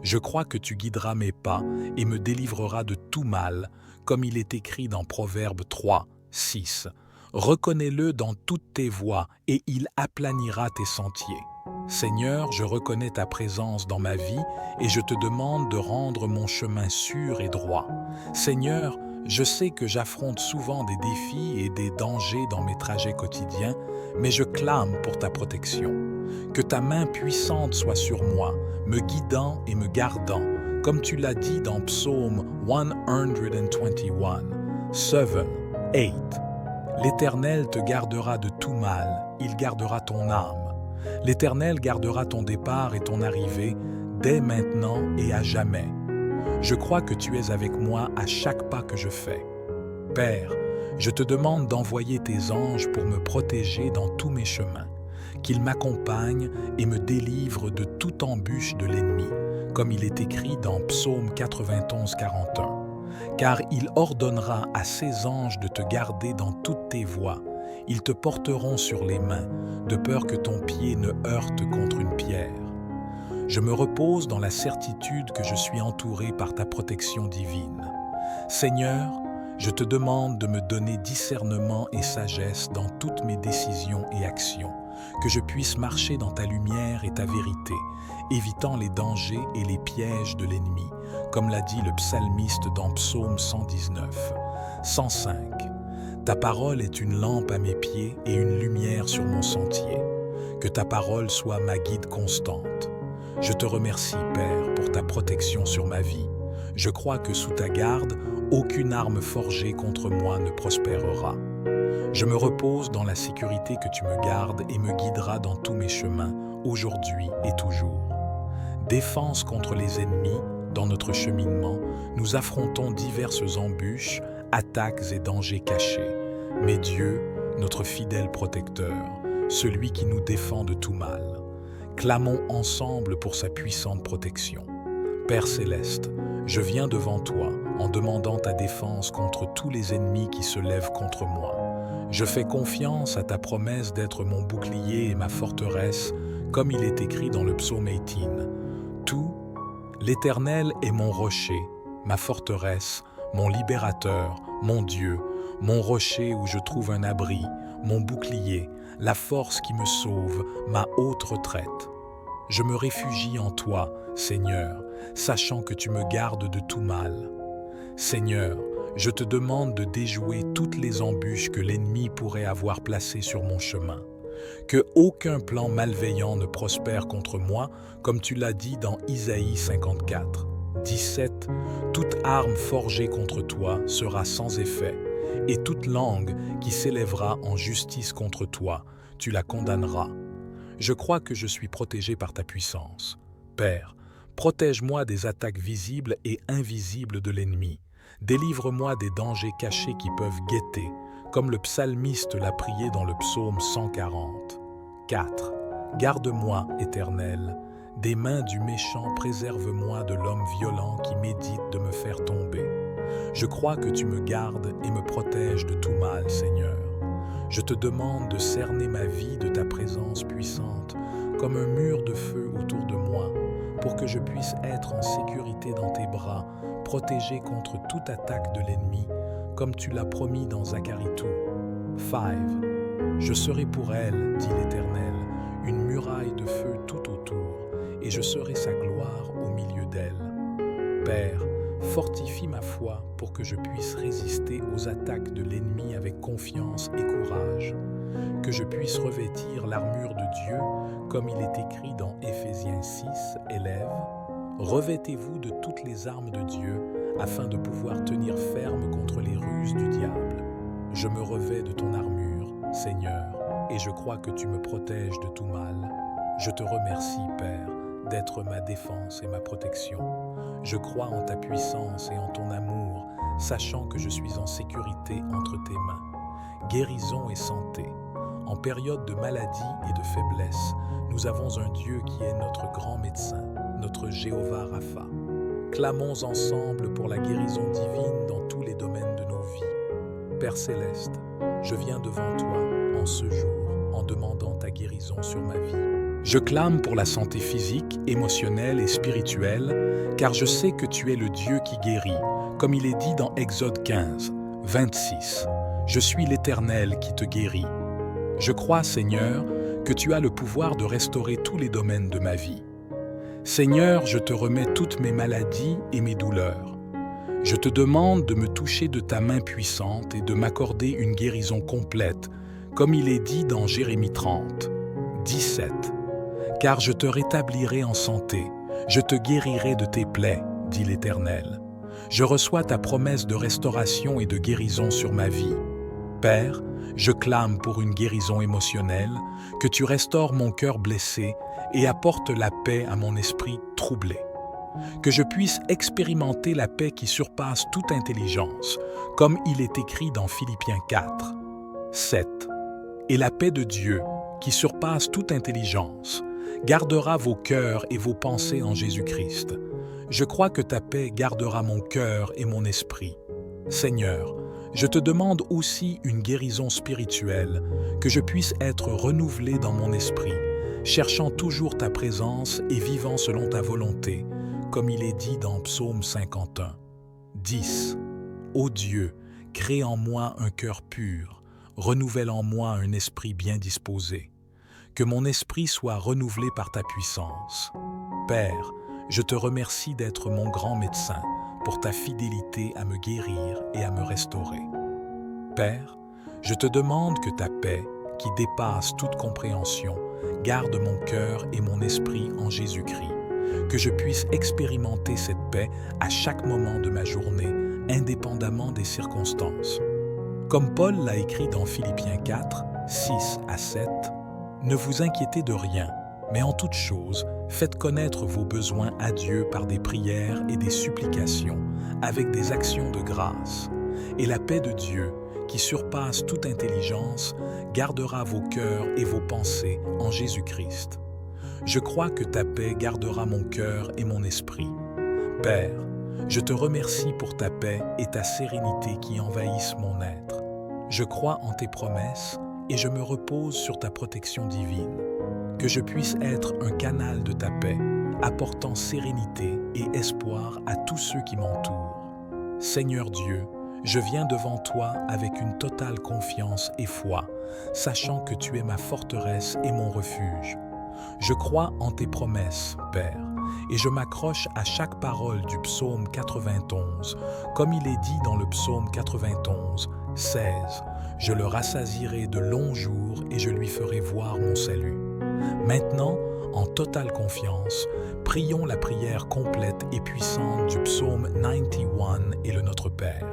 Je crois que tu guideras mes pas et me délivreras de tout mal, comme il est écrit dans Proverbe 3, 6. Reconnais-le dans toutes tes voies et il aplanira tes sentiers. Seigneur, je reconnais ta présence dans ma vie et je te demande de rendre mon chemin sûr et droit. Seigneur, je sais que j'affronte souvent des défis et des dangers dans mes trajets quotidiens, mais je clame pour ta protection. Que ta main puissante soit sur moi, me guidant et me gardant, comme tu l'as dit dans Psaume 121, 7, 8. L'Éternel te gardera de tout mal, il gardera ton âme. L'Éternel gardera ton départ et ton arrivée, dès maintenant et à jamais. Je crois que tu es avec moi à chaque pas que je fais. Père, je te demande d'envoyer tes anges pour me protéger dans tous mes chemins, qu'ils m'accompagnent et me délivrent de toute embûche de l'ennemi, comme il est écrit dans Psaume 91, 41. Car il ordonnera à ses anges de te garder dans toutes tes voies. Ils te porteront sur les mains, de peur que ton pied ne heurte contre une pierre. Je me repose dans la certitude que je suis entouré par ta protection divine. Seigneur, je te demande de me donner discernement et sagesse dans toutes mes décisions et actions, que je puisse marcher dans ta lumière et ta vérité, évitant les dangers et les pièges de l'ennemi, comme l'a dit le psalmiste dans Psaume 119. 105. Ta parole est une lampe à mes pieds et une lumière sur mon sentier. Que ta parole soit ma guide constante. Je te remercie, Père, pour ta protection sur ma vie. Je crois que sous ta garde, aucune arme forgée contre moi ne prospérera. Je me repose dans la sécurité que tu me gardes et me guideras dans tous mes chemins, aujourd'hui et toujours. Défense contre les ennemis, dans notre cheminement, nous affrontons diverses embûches, attaques et dangers cachés. Mais Dieu, notre fidèle protecteur, celui qui nous défend de tout mal, clamons ensemble pour sa puissante protection. Père céleste, je viens devant toi en demandant ta défense contre tous les ennemis qui se lèvent contre moi. Je fais confiance à ta promesse d'être mon bouclier et ma forteresse, comme il est écrit dans le psaume 18. Tout, l'Éternel est mon rocher, ma forteresse, mon libérateur, mon Dieu, mon rocher où je trouve un abri, mon bouclier, la force qui me sauve, ma haute retraite. Je me réfugie en toi, Seigneur, sachant que tu me gardes de tout mal. Seigneur, je te demande de déjouer toutes les embûches que l'ennemi pourrait avoir placées sur mon chemin. Que aucun plan malveillant ne prospère contre moi, comme tu l'as dit dans Isaïe 54. 17. Toute arme forgée contre toi sera sans effet, et toute langue qui s'élèvera en justice contre toi, tu la condamneras. Je crois que je suis protégé par ta puissance. Père, protège-moi des attaques visibles et invisibles de l'ennemi. Délivre-moi des dangers cachés qui peuvent guetter, comme le psalmiste l'a prié dans le psaume 140. 4. Garde-moi, Éternel, des mains du méchant, préserve-moi de l'homme violent qui médite de me faire tomber. Je crois que tu me gardes et me protèges de tout mal, Seigneur. Je te demande de cerner ma vie de ta présence puissante, comme un mur de feu autour de moi, pour que je puisse être en sécurité dans tes bras, protégé contre toute attaque de l'ennemi, comme tu l'as promis dans Zacharie 2. 5. Je serai pour elle, dit l'Éternel, une muraille de feu tout autour, et je serai sa gloire au milieu d'elle. Père, fortifie ma foi pour que je puisse résister aux attaques de l'ennemi avec confiance et courage, que je puisse revêtir l'armure de Dieu, comme il est écrit dans Éphésiens 6, élèves. Revêtez-vous de toutes les armes de Dieu, afin de pouvoir tenir ferme contre les ruses du diable. Je me revêts de ton armure, Seigneur, et je crois que tu me protèges de tout mal. Je te remercie, Père, d'être ma défense et ma protection. Je crois en ta puissance et en ton amour, sachant que je suis en sécurité entre tes mains. Guérison et santé. En période de maladie et de faiblesse, nous avons un Dieu qui est notre grand médecin, notre Jéhovah Rapha. Clamons ensemble pour la guérison divine dans tous les domaines de nos vies. Père céleste, je viens devant toi en ce jour en demandant ta guérison sur ma vie. Je clame pour la santé physique, émotionnelle et spirituelle, car je sais que tu es le Dieu qui guérit, comme il est dit dans Exode 15, 26. Je suis l'Éternel qui te guérit. Je crois, Seigneur, que tu as le pouvoir de restaurer tous les domaines de ma vie. Seigneur, je te remets toutes mes maladies et mes douleurs. Je te demande de me toucher de ta main puissante et de m'accorder une guérison complète, comme il est dit dans Jérémie 30, 17. Car je te rétablirai en santé, je te guérirai de tes plaies, dit l'Éternel. Je reçois ta promesse de restauration et de guérison sur ma vie. Père, je clame pour une guérison émotionnelle, que tu restaures mon cœur blessé et apportes la paix à mon esprit troublé. Que je puisse expérimenter la paix qui surpasse toute intelligence, comme il est écrit dans Philippiens 4, 7. Et la paix de Dieu, qui surpasse toute intelligence, gardera vos cœurs et vos pensées en Jésus-Christ. Je crois que ta paix gardera mon cœur et mon esprit. Seigneur, je te demande aussi une guérison spirituelle, que je puisse être renouvelé dans mon esprit, cherchant toujours ta présence et vivant selon ta volonté, comme il est dit dans Psaume 51. 10. Ô Dieu, crée en moi un cœur pur, renouvelle en moi un esprit bien disposé. Que mon esprit soit renouvelé par ta puissance. Père, je te remercie d'être mon grand médecin pour ta fidélité à me guérir et à me restaurer. Père, je te demande que ta paix, qui dépasse toute compréhension, garde mon cœur et mon esprit en Jésus-Christ, que je puisse expérimenter cette paix à chaque moment de ma journée, indépendamment des circonstances. Comme Paul l'a écrit dans Philippiens 4, 6 à 7, « Ne vous inquiétez de rien, mais en toute chose, faites connaître vos besoins à Dieu par des prières et des supplications, avec des actions de grâce. Et la paix de Dieu, qui surpasse toute intelligence, gardera vos cœurs et vos pensées en Jésus-Christ. Je crois que ta paix gardera mon cœur et mon esprit. Père, je te remercie pour ta paix et ta sérénité qui envahissent mon être. Je crois en tes promesses et je me repose sur ta protection divine. Que je puisse être un canal de ta paix, apportant sérénité et espoir à tous ceux qui m'entourent. Seigneur Dieu, je viens devant toi avec une totale confiance et foi, sachant que tu es ma forteresse et mon refuge. Je crois en tes promesses, Père, et je m'accroche à chaque parole du psaume 91, comme il est dit dans le psaume 91, 16. Je le rassasierai de longs jours et je lui ferai voir mon salut. Maintenant, en totale confiance, prions la prière complète et puissante du psaume 91 et le Notre Père.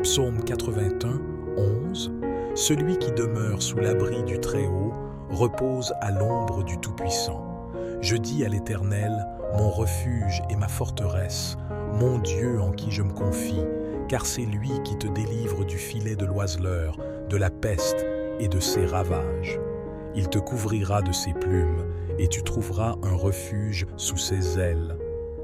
Psaume 81, 11. Celui qui demeure sous l'abri du Très-Haut repose à l'ombre du Tout-Puissant. Je dis à l'Éternel, mon refuge et ma forteresse, mon Dieu en qui je me confie, car c'est lui qui te délivre du filet de l'oiseleur, de la peste et de ses ravages. Il te couvrira de ses plumes, et tu trouveras un refuge sous ses ailes.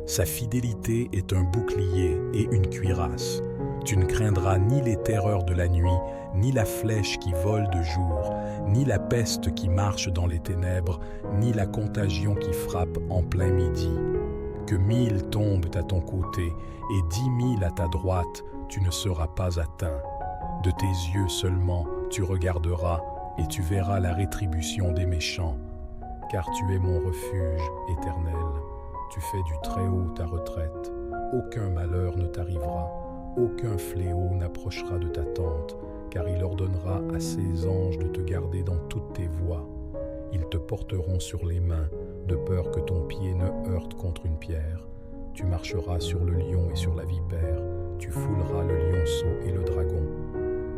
Sa fidélité est un bouclier et une cuirasse. Tu ne craindras ni les terreurs de la nuit, ni la flèche qui vole de jour, ni la peste qui marche dans les ténèbres, ni la contagion qui frappe en plein midi. Que 1000 tombent à ton côté et 10 000 à ta droite, tu ne seras pas atteint. De tes yeux seulement tu regarderas et tu verras la rétribution des méchants. Car tu es mon refuge éternel. Tu fais du Très-Haut ta retraite. Aucun malheur ne t'arrivera. Aucun fléau n'approchera de ta tente, car il ordonnera à ses anges de te garder dans toutes tes voies. Ils te porteront sur les mains, de peur que ton pied ne heurte contre une pierre. Tu marcheras sur le lion et sur la vipère, tu fouleras le lionceau et le dragon.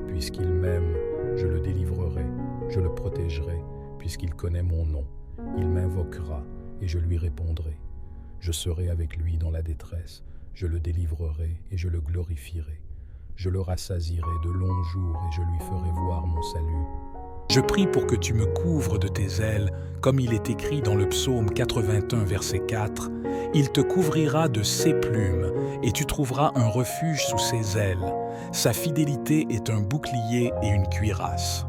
Puisqu'il m'aime, je le délivrerai, je le protégerai, puisqu'il connaît mon nom. Il m'invoquera et je lui répondrai. Je serai avec lui dans la détresse. Je le délivrerai et je le glorifierai. Je le rassasierai de longs jours et je lui ferai voir mon salut. Je prie pour que tu me couvres de tes ailes, comme il est écrit dans le psaume 81, verset 4. Il te couvrira de ses plumes et tu trouveras un refuge sous ses ailes. Sa fidélité est un bouclier et une cuirasse.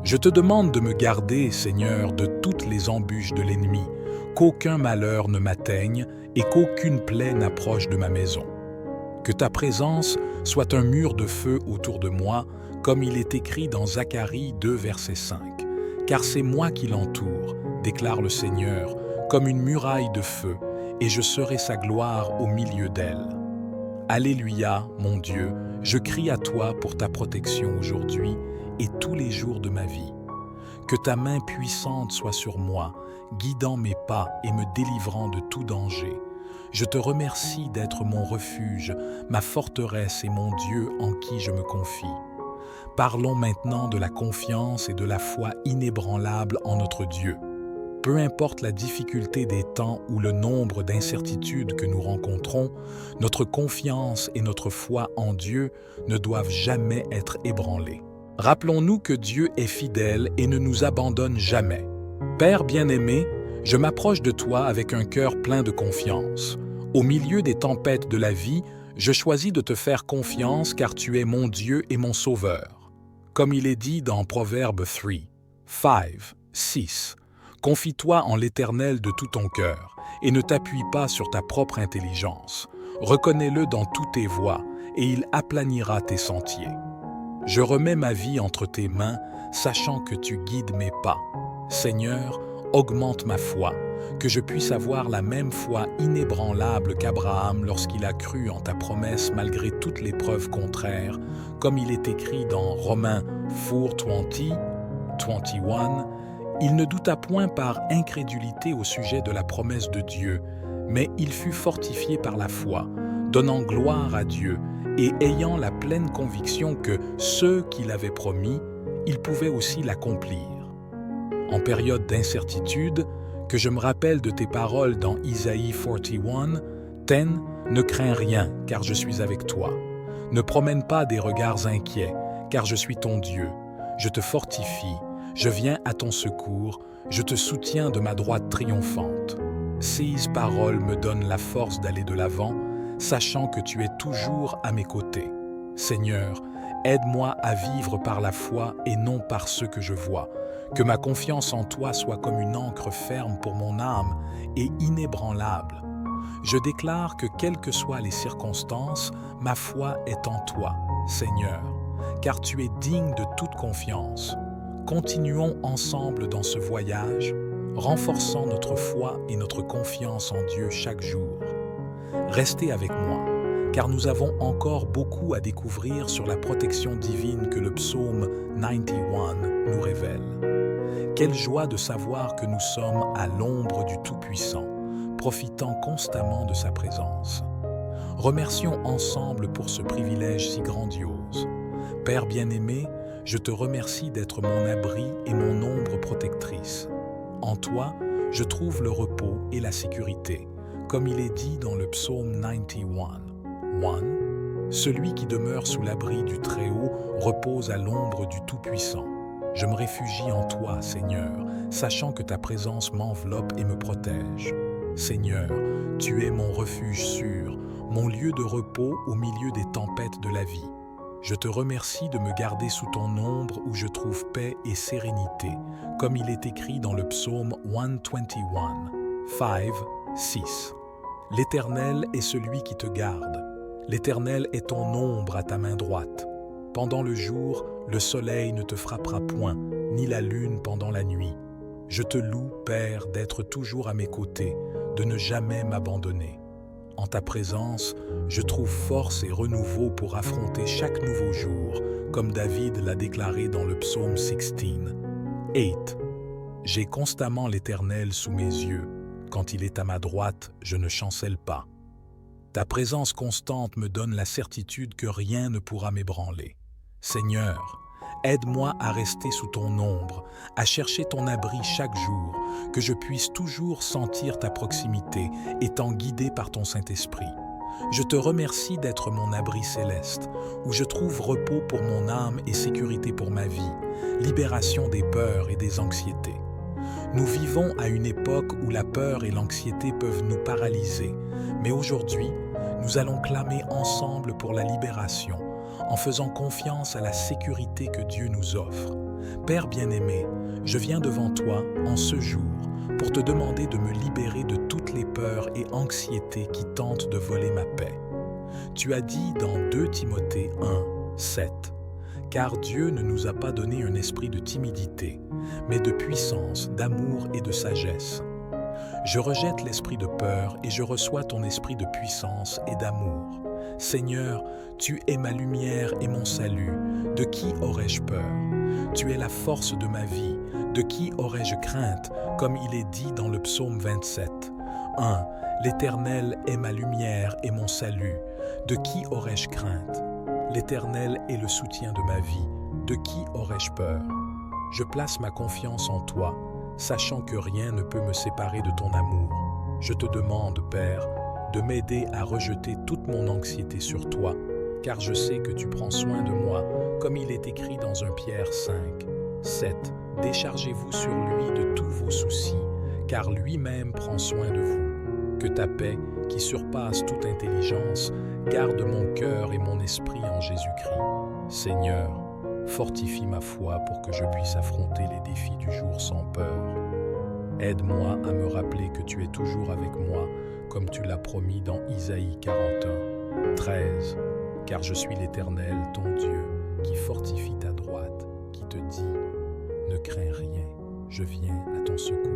Je te demande de me garder, Seigneur, de toutes les embûches de l'ennemi, qu'aucun malheur ne m'atteigne et qu'aucune plaie n'approche de ma maison. Que ta présence soit un mur de feu autour de moi, comme il est écrit dans Zacharie 2, verset 5. Car c'est moi qui l'entoure, déclare le Seigneur, comme une muraille de feu, et je serai sa gloire au milieu d'elle. Alléluia, mon Dieu, je crie à toi pour ta protection aujourd'hui et tous les jours de ma vie. Que ta main puissante soit sur moi, guidant mes pas et me délivrant de tout danger. Je te remercie d'être mon refuge, ma forteresse et mon Dieu en qui je me confie. Parlons maintenant de la confiance et de la foi inébranlable en notre Dieu. Peu importe la difficulté des temps ou le nombre d'incertitudes que nous rencontrons, notre confiance et notre foi en Dieu ne doivent jamais être ébranlées. Rappelons-nous que Dieu est fidèle et ne nous abandonne jamais. Père bien-aimé, je m'approche de toi avec un cœur plein de confiance. Au milieu des tempêtes de la vie, je choisis de te faire confiance car tu es mon Dieu et mon Sauveur. Comme il est dit dans Proverbe 3, 5, 6, Confie-toi en l'Éternel de tout ton cœur et ne t'appuie pas sur ta propre intelligence. Reconnais-le dans toutes tes voies et il aplanira tes sentiers. Je remets ma vie entre tes mains, sachant que tu guides mes pas. Seigneur, augmente ma foi, que je puisse avoir la même foi inébranlable qu'Abraham lorsqu'il a cru en ta promesse malgré toutes les preuves contraires, comme il est écrit dans Romains 4:20, 21. Il ne douta point par incrédulité au sujet de la promesse de Dieu, mais il fut fortifié par la foi, donnant gloire à Dieu et ayant la pleine conviction que ce qu'il avait promis, il pouvait aussi l'accomplir. En période d'incertitude, que je me rappelle de tes paroles dans Isaïe 41:10, ne crains rien, car je suis avec toi. Ne promène pas des regards inquiets, car je suis ton Dieu. Je te fortifie, je viens à ton secours, je te soutiens de ma droite triomphante. Ces paroles me donnent la force d'aller de l'avant, sachant que tu es toujours à mes côtés. Seigneur, aide-moi à vivre par la foi et non par ce que je vois. Que ma confiance en toi soit comme une ancre ferme pour mon âme et inébranlable. Je déclare que quelles que soient les circonstances, ma foi est en toi, Seigneur, car tu es digne de toute confiance. Continuons ensemble dans ce voyage, renforçant notre foi et notre confiance en Dieu chaque jour. Restez avec moi, car nous avons encore beaucoup à découvrir sur la protection divine que le psaume 91 nous révèle. Quelle joie de savoir que nous sommes à l'ombre du Tout-Puissant, profitant constamment de sa présence. Remercions ensemble pour ce privilège si grandiose. Père bien-aimé, je te remercie d'être mon abri et mon ombre protectrice. En toi, je trouve le repos et la sécurité, comme il est dit dans le psaume 91:1. Celui qui demeure sous l'abri du Très-Haut repose à l'ombre du Tout-Puissant. Je me réfugie en toi, Seigneur, sachant que ta présence m'enveloppe et me protège. Seigneur, tu es mon refuge sûr, mon lieu de repos au milieu des tempêtes de la vie. Je te remercie de me garder sous ton ombre où je trouve paix et sérénité, comme il est écrit dans le psaume 121, 5-6. L'Éternel est celui qui te garde. L'Éternel est ton ombre à ta main droite. Pendant le jour, le soleil ne te frappera point, ni la lune pendant la nuit. Je te loue, Père, d'être toujours à mes côtés, de ne jamais m'abandonner. En ta présence, je trouve force et renouveau pour affronter chaque nouveau jour, comme David l'a déclaré dans le psaume 16:8. J'ai constamment l'Éternel sous mes yeux. Quand il est à ma droite, je ne chancelle pas. Ta présence constante me donne la certitude que rien ne pourra m'ébranler. Seigneur, aide-moi à rester sous ton ombre, à chercher ton abri chaque jour, que je puisse toujours sentir ta proximité, étant guidé par ton Saint-Esprit. Je te remercie d'être mon abri céleste, où je trouve repos pour mon âme et sécurité pour ma vie, libération des peurs et des anxiétés. Nous vivons à une époque où la peur et l'anxiété peuvent nous paralyser, mais aujourd'hui, nous allons clamer ensemble pour la libération, en faisant confiance à la sécurité que Dieu nous offre. Père bien-aimé, je viens devant toi en ce jour pour te demander de me libérer de toutes les peurs et anxiétés qui tentent de voler ma paix. Tu as dit dans 2 Timothée 1:7, « Car Dieu ne nous a pas donné un esprit de timidité, mais de puissance, d'amour et de sagesse. » Je rejette l'esprit de peur et je reçois ton esprit de puissance et d'amour. Seigneur, tu es ma lumière et mon salut. De qui aurais-je peur? Tu es la force de ma vie. De qui aurais-je crainte? Comme il est dit dans le psaume 27:1. L'Éternel est ma lumière et mon salut. De qui aurais-je crainte? L'Éternel est le soutien de ma vie. De qui aurais-je peur? Je place ma confiance en toi, sachant que rien ne peut me séparer de ton amour. Je te demande, Père, de m'aider à rejeter toute mon anxiété sur toi, car je sais que tu prends soin de moi, comme il est écrit dans 1 Pierre 5:7. Déchargez-vous sur lui de tous vos soucis, car lui-même prend soin de vous. Que ta paix, qui surpasse toute intelligence, garde mon cœur et mon esprit en Jésus-Christ. Seigneur, fortifie ma foi pour que je puisse affronter les défis du jour sans peur. Aide-moi à me rappeler que tu es toujours avec moi, comme tu l'as promis dans Isaïe 41, 13. Car je suis l'Éternel, ton Dieu, qui fortifie ta droite, qui te dit « Ne crains rien, je viens à ton secours. »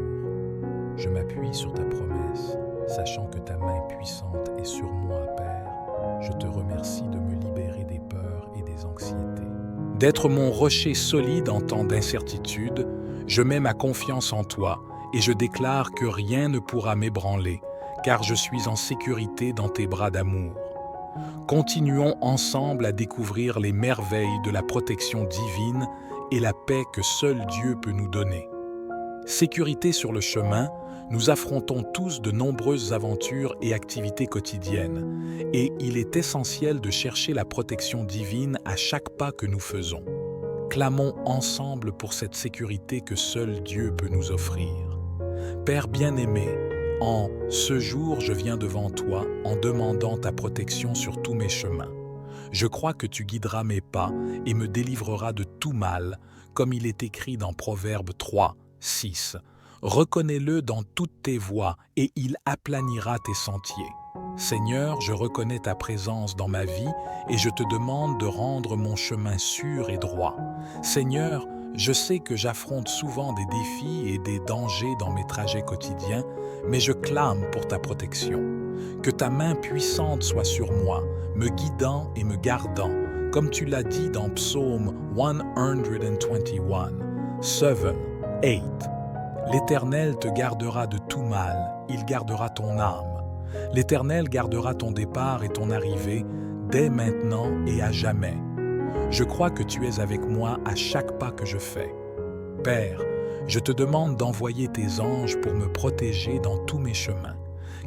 Je m'appuie sur ta promesse, sachant que ta main puissante est sur moi, Père. Je te remercie de me libérer des peurs et des anxiétés. D'être mon rocher solide en temps d'incertitude, je mets ma confiance en toi et je déclare que rien ne pourra m'ébranler, car je suis en sécurité dans tes bras d'amour. Continuons ensemble à découvrir les merveilles de la protection divine et la paix que seul Dieu peut nous donner. Sécurité sur le chemin, nous affrontons tous de nombreuses aventures et activités quotidiennes, et il est essentiel de chercher la protection divine à chaque pas que nous faisons. Clamons ensemble pour cette sécurité que seul Dieu peut nous offrir. Père bien-aimé, en ce jour, je viens devant toi en demandant ta protection sur tous mes chemins. Je crois que tu guideras mes pas et me délivreras de tout mal, comme il est écrit dans Proverbe 3, 6. Reconnais-le dans toutes tes voies et il aplanira tes sentiers. Seigneur, je reconnais ta présence dans ma vie et je te demande de rendre mon chemin sûr et droit. Seigneur, je sais que j'affronte souvent des défis et des dangers dans mes trajets quotidiens, mais je clame pour ta protection. Que ta main puissante soit sur moi, me guidant et me gardant, comme tu l'as dit dans Psaume 121, 7, 8. L'Éternel te gardera de tout mal, il gardera ton âme. L'Éternel gardera ton départ et ton arrivée, dès maintenant et à jamais. Je crois que tu es avec moi à chaque pas que je fais. Père, je te demande d'envoyer tes anges pour me protéger dans tous mes chemins,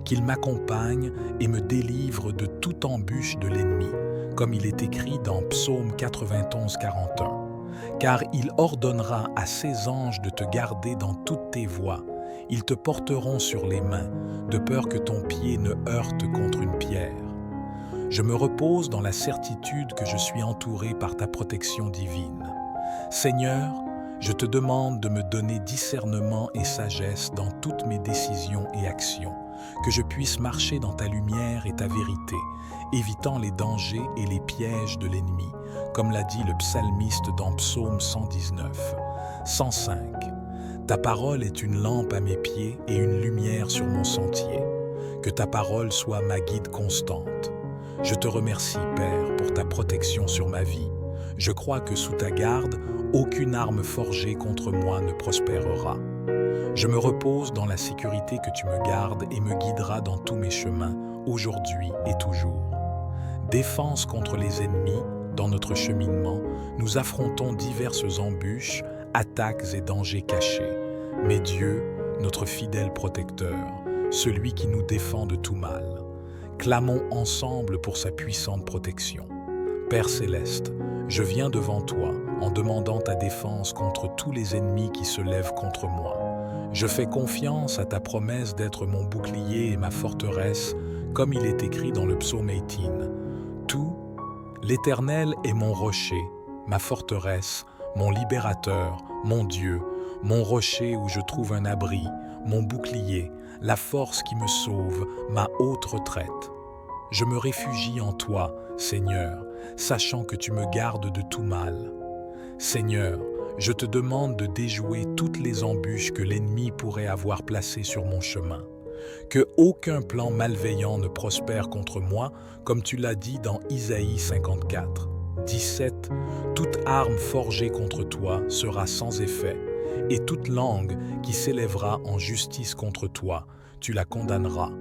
qu'ils m'accompagnent et me délivrent de toute embûche de l'ennemi, comme il est écrit dans Psaume 91, 41. Car il ordonnera à ses anges de te garder dans toutes tes voies. Ils te porteront sur les mains, de peur que ton pied ne heurte contre une pierre. Je me repose dans la certitude que je suis entouré par ta protection divine. Seigneur, je te demande de me donner discernement et sagesse dans toutes mes décisions et actions, que je puisse marcher dans ta lumière et ta vérité, évitant les dangers et les pièges de l'ennemi, comme l'a dit le psalmiste dans Psaume 119, 105. Ta parole est une lampe à mes pieds et une lumière sur mon sentier. Que ta parole soit ma guide constante. Je te remercie, Père, pour ta protection sur ma vie. Je crois que sous ta garde, aucune arme forgée contre moi ne prospérera. Je me repose dans la sécurité que tu me gardes et me guideras dans tous mes chemins, aujourd'hui et toujours. Défense contre les ennemis, dans notre cheminement, nous affrontons diverses embûches, attaques et dangers cachés. Mais Dieu, notre fidèle protecteur, celui qui nous défend de tout mal. Clamons ensemble pour sa puissante protection. Père céleste, je viens devant toi en demandant ta défense contre tous les ennemis qui se lèvent contre moi. Je fais confiance à ta promesse d'être mon bouclier et ma forteresse, comme il est écrit dans le psaume 18. Tout, l'Éternel est mon rocher, ma forteresse, mon libérateur, mon Dieu, mon rocher où je trouve un abri, mon bouclier, la force qui me sauve, ma haute retraite. Je me réfugie en toi, Seigneur, sachant que tu me gardes de tout mal. Seigneur, je te demande de déjouer toutes les embûches que l'ennemi pourrait avoir placées sur mon chemin. Que aucun plan malveillant ne prospère contre moi, comme tu l'as dit dans Isaïe 54, 17. Toute arme forgée contre toi sera sans effet, et toute langue qui s'élèvera en justice contre toi, tu la condamneras.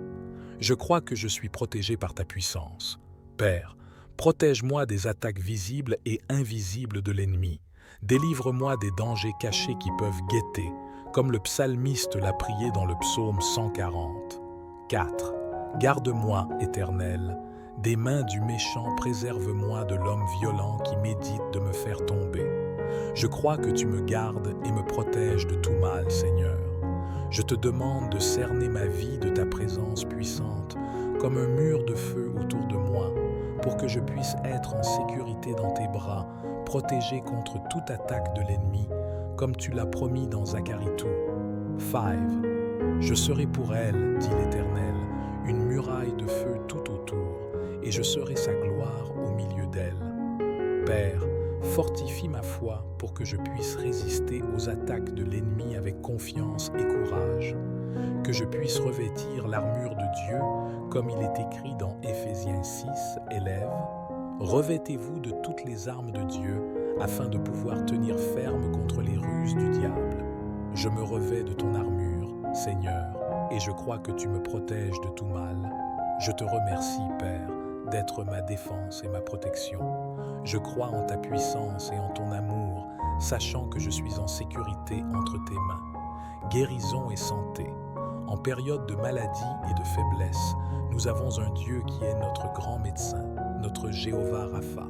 Je crois que je suis protégé par ta puissance. Père, protège-moi des attaques visibles et invisibles de l'ennemi. Délivre-moi des dangers cachés qui peuvent guetter, comme le psalmiste l'a prié dans le psaume 140. 4. Garde-moi, Éternel, des mains du méchant, préserve-moi de l'homme violent qui médite de me faire tomber. Je crois que tu me gardes et me protèges de tout mal, Seigneur. Je te demande de cerner ma vie de ta présence puissante, comme un mur de feu autour de moi, pour que je puisse être en sécurité dans tes bras, protégé contre toute attaque de l'ennemi, comme tu l'as promis dans Zacharie 2, 5. Je serai pour elle, dit l'Éternel, une muraille de feu tout autour, et je serai sa gloire au milieu d'elle. Père, fortifie ma foi pour que je puisse résister aux attaques de l'ennemi avec confiance et courage, que je puisse revêtir l'armure de Dieu, comme il est écrit dans Éphésiens 6, élèves. Revêtez-vous de toutes les armes de Dieu, afin de pouvoir tenir ferme contre les ruses du diable. Je me revêts de ton armure, Seigneur, et je crois que tu me protèges de tout mal. Je te remercie, Père, d'être ma défense et ma protection. Je crois en ta puissance et en ton amour, sachant que je suis en sécurité entre tes mains. Guérison et santé. En période de maladie et de faiblesse, nous avons un Dieu qui est notre grand médecin, notre Jéhovah Rapha.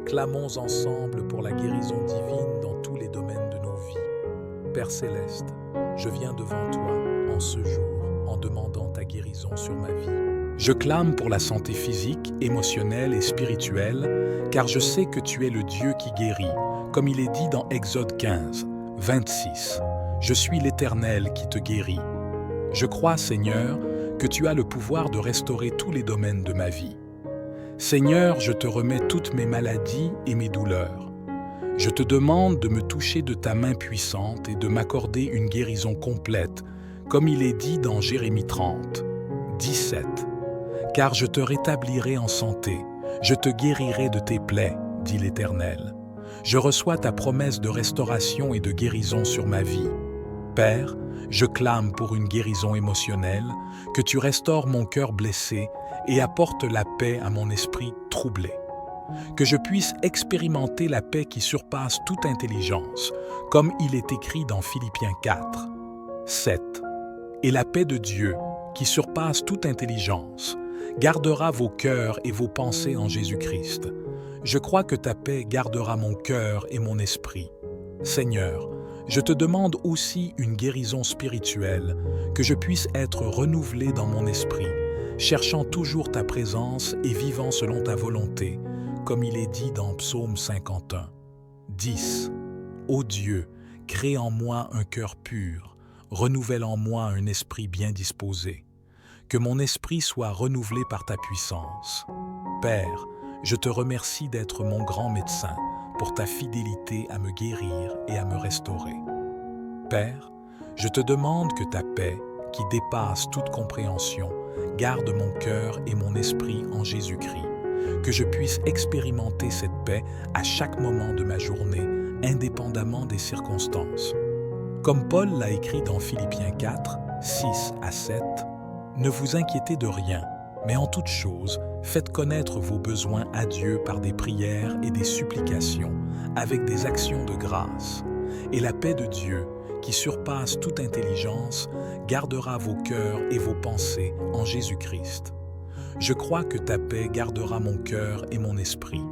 Clamons ensemble pour la guérison divine dans tous les domaines de nos vies. Père Céleste, je viens devant toi en ce jour en demandant ta guérison sur ma vie. Je clame pour la santé physique, émotionnelle et spirituelle, car je sais que tu es le Dieu qui guérit, comme il est dit dans Exode 15, 26. Je suis l'Éternel qui te guérit. Je crois, Seigneur, que tu as le pouvoir de restaurer tous les domaines de ma vie. Seigneur, je te remets toutes mes maladies et mes douleurs. Je te demande de me toucher de ta main puissante et de m'accorder une guérison complète, comme il est dit dans Jérémie 30, 17. Car je te rétablirai en santé, je te guérirai de tes plaies, dit l'Éternel. Je reçois ta promesse de restauration et de guérison sur ma vie. Père, je clame pour une guérison émotionnelle, que tu restaures mon cœur blessé et apportes la paix à mon esprit troublé. Que je puisse expérimenter la paix qui surpasse toute intelligence, comme il est écrit dans Philippiens 4, 7. Et la paix de Dieu, qui surpasse toute intelligence, gardera vos cœurs et vos pensées en Jésus-Christ. Je crois que ta paix gardera mon cœur et mon esprit. Seigneur, je te demande aussi une guérison spirituelle, que je puisse être renouvelé dans mon esprit, cherchant toujours ta présence et vivant selon ta volonté, comme il est dit dans Psaume 51. 10. Ô Dieu, crée en moi un cœur pur, renouvelle en moi un esprit bien disposé. Que mon esprit soit renouvelé par ta puissance. Père, je te remercie d'être mon grand médecin, pour ta fidélité à me guérir et à me restaurer. Père, je te demande que ta paix, qui dépasse toute compréhension, garde mon cœur et mon esprit en Jésus-Christ, que je puisse expérimenter cette paix à chaque moment de ma journée, indépendamment des circonstances. Comme Paul l'a écrit dans Philippiens 4, 6 à 7, « Ne vous inquiétez de rien, mais en toute chose, faites connaître vos besoins à Dieu par des prières et des supplications, avec des actions de grâce. Et la paix de Dieu, qui surpasse toute intelligence, gardera vos cœurs et vos pensées en Jésus-Christ. Je crois que ta paix gardera mon cœur et mon esprit.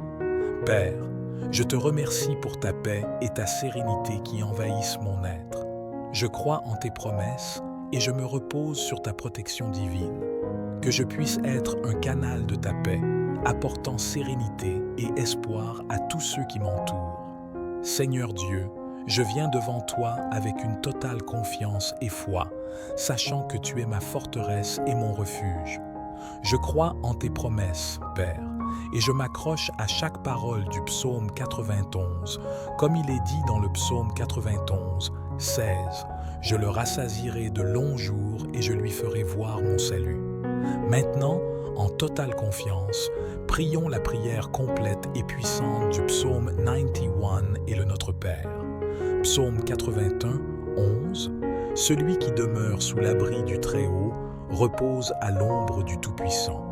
Père, je te remercie pour ta paix et ta sérénité qui envahissent mon être. Je crois en tes promesses et je me repose sur ta protection divine. Que je puisse être un canal de ta paix, apportant sérénité et espoir à tous ceux qui m'entourent. Seigneur Dieu, je viens devant toi avec une totale confiance et foi, sachant que tu es ma forteresse et mon refuge. Je crois en tes promesses, Père, et je m'accroche à chaque parole du psaume 91, comme il est dit dans le psaume 91, 16. Je le rassasierai de longs jours et je lui ferai voir mon salut. Maintenant, en totale confiance, prions la prière complète et puissante du psaume 91 et le Notre Père. Psaume 81, 11. Celui qui demeure sous l'abri du Très-Haut repose à l'ombre du Tout-Puissant.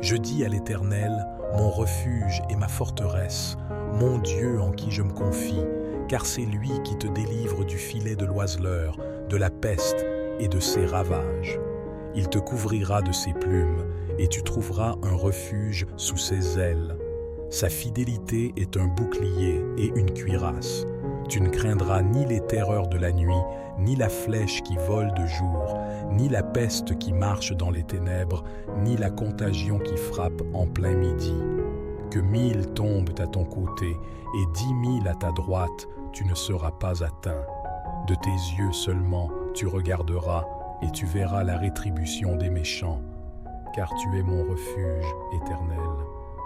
Je dis à l'Éternel, mon refuge et ma forteresse, mon Dieu en qui je me confie, car c'est lui qui te délivre du filet de l'oiseleur, de la peste et de ses ravages. Il te couvrira de ses plumes, et tu trouveras un refuge sous ses ailes. Sa fidélité est un bouclier et une cuirasse. Tu ne craindras ni les terreurs de la nuit, ni la flèche qui vole de jour, ni la peste qui marche dans les ténèbres, ni la contagion qui frappe en plein midi. Que 1000 tombent à ton côté et 10 000 à ta droite, tu ne seras pas atteint. De tes yeux seulement tu regarderas et tu verras la rétribution des méchants, car tu es mon refuge éternel.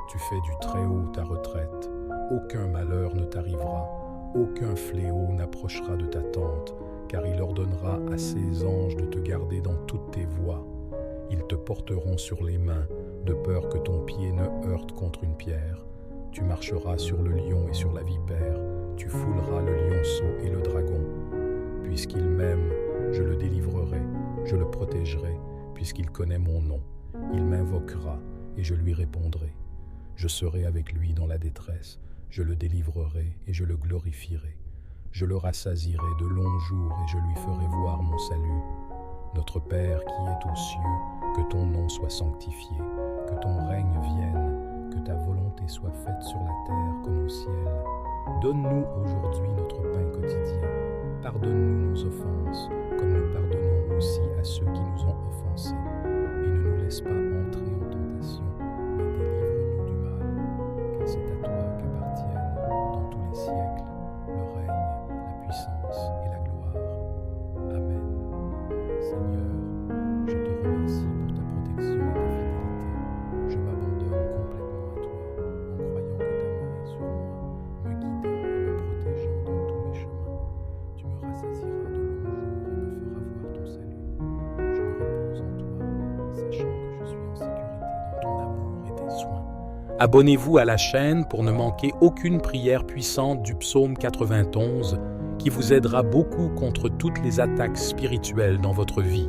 Tu fais du Très-Haut ta retraite. Aucun malheur ne t'arrivera, aucun fléau n'approchera de ta tente, car il ordonnera à ses anges de te garder dans toutes tes voies. Ils te porteront sur les mains, de peur que ton pied ne heurte contre une pierre. Tu marcheras sur le lion et sur la vipère, tu fouleras le lionceau et le dragon. Puisqu'il m'aime, je le délivrerai, je le protégerai, puisqu'il connaît mon nom. Il m'invoquera et je lui répondrai. Je serai avec lui dans la détresse, je le délivrerai et je le glorifierai. Je le rassasierai de longs jours et je lui ferai voir mon salut. Notre Père qui est aux cieux, que ton nom soit sanctifié, que ton règne vienne, que ta volonté soit faite sur la terre comme au ciel. Donne-nous aujourd'hui notre pain quotidien. Pardonne-nous nos offenses, comme nous pardonnons aussi à ceux qui nous ont offensés. Et ne nous laisse pas entrer en tentation, mais délivre-nous du mal, car c'est à toi qu'appartiennent, dans tous les siècles, le règne, la puissance et la gloire. Amen. Seigneur, je te remercie pour ta protection et ta fidélité. Je m'abandonne complètement à toi, en croyant que ta main est sur moi, me guidant et me protégeant dans tous mes chemins. Tu me rassasieras de longs jours et me feras voir ton salut. Je me repose en toi, sachant que je suis en sécurité dans ton amour et tes soins. Abonnez-vous à la chaîne pour ne manquer aucune prière puissante du psaume 91 qui vous aidera beaucoup contre toutes les attaques spirituelles dans votre vie.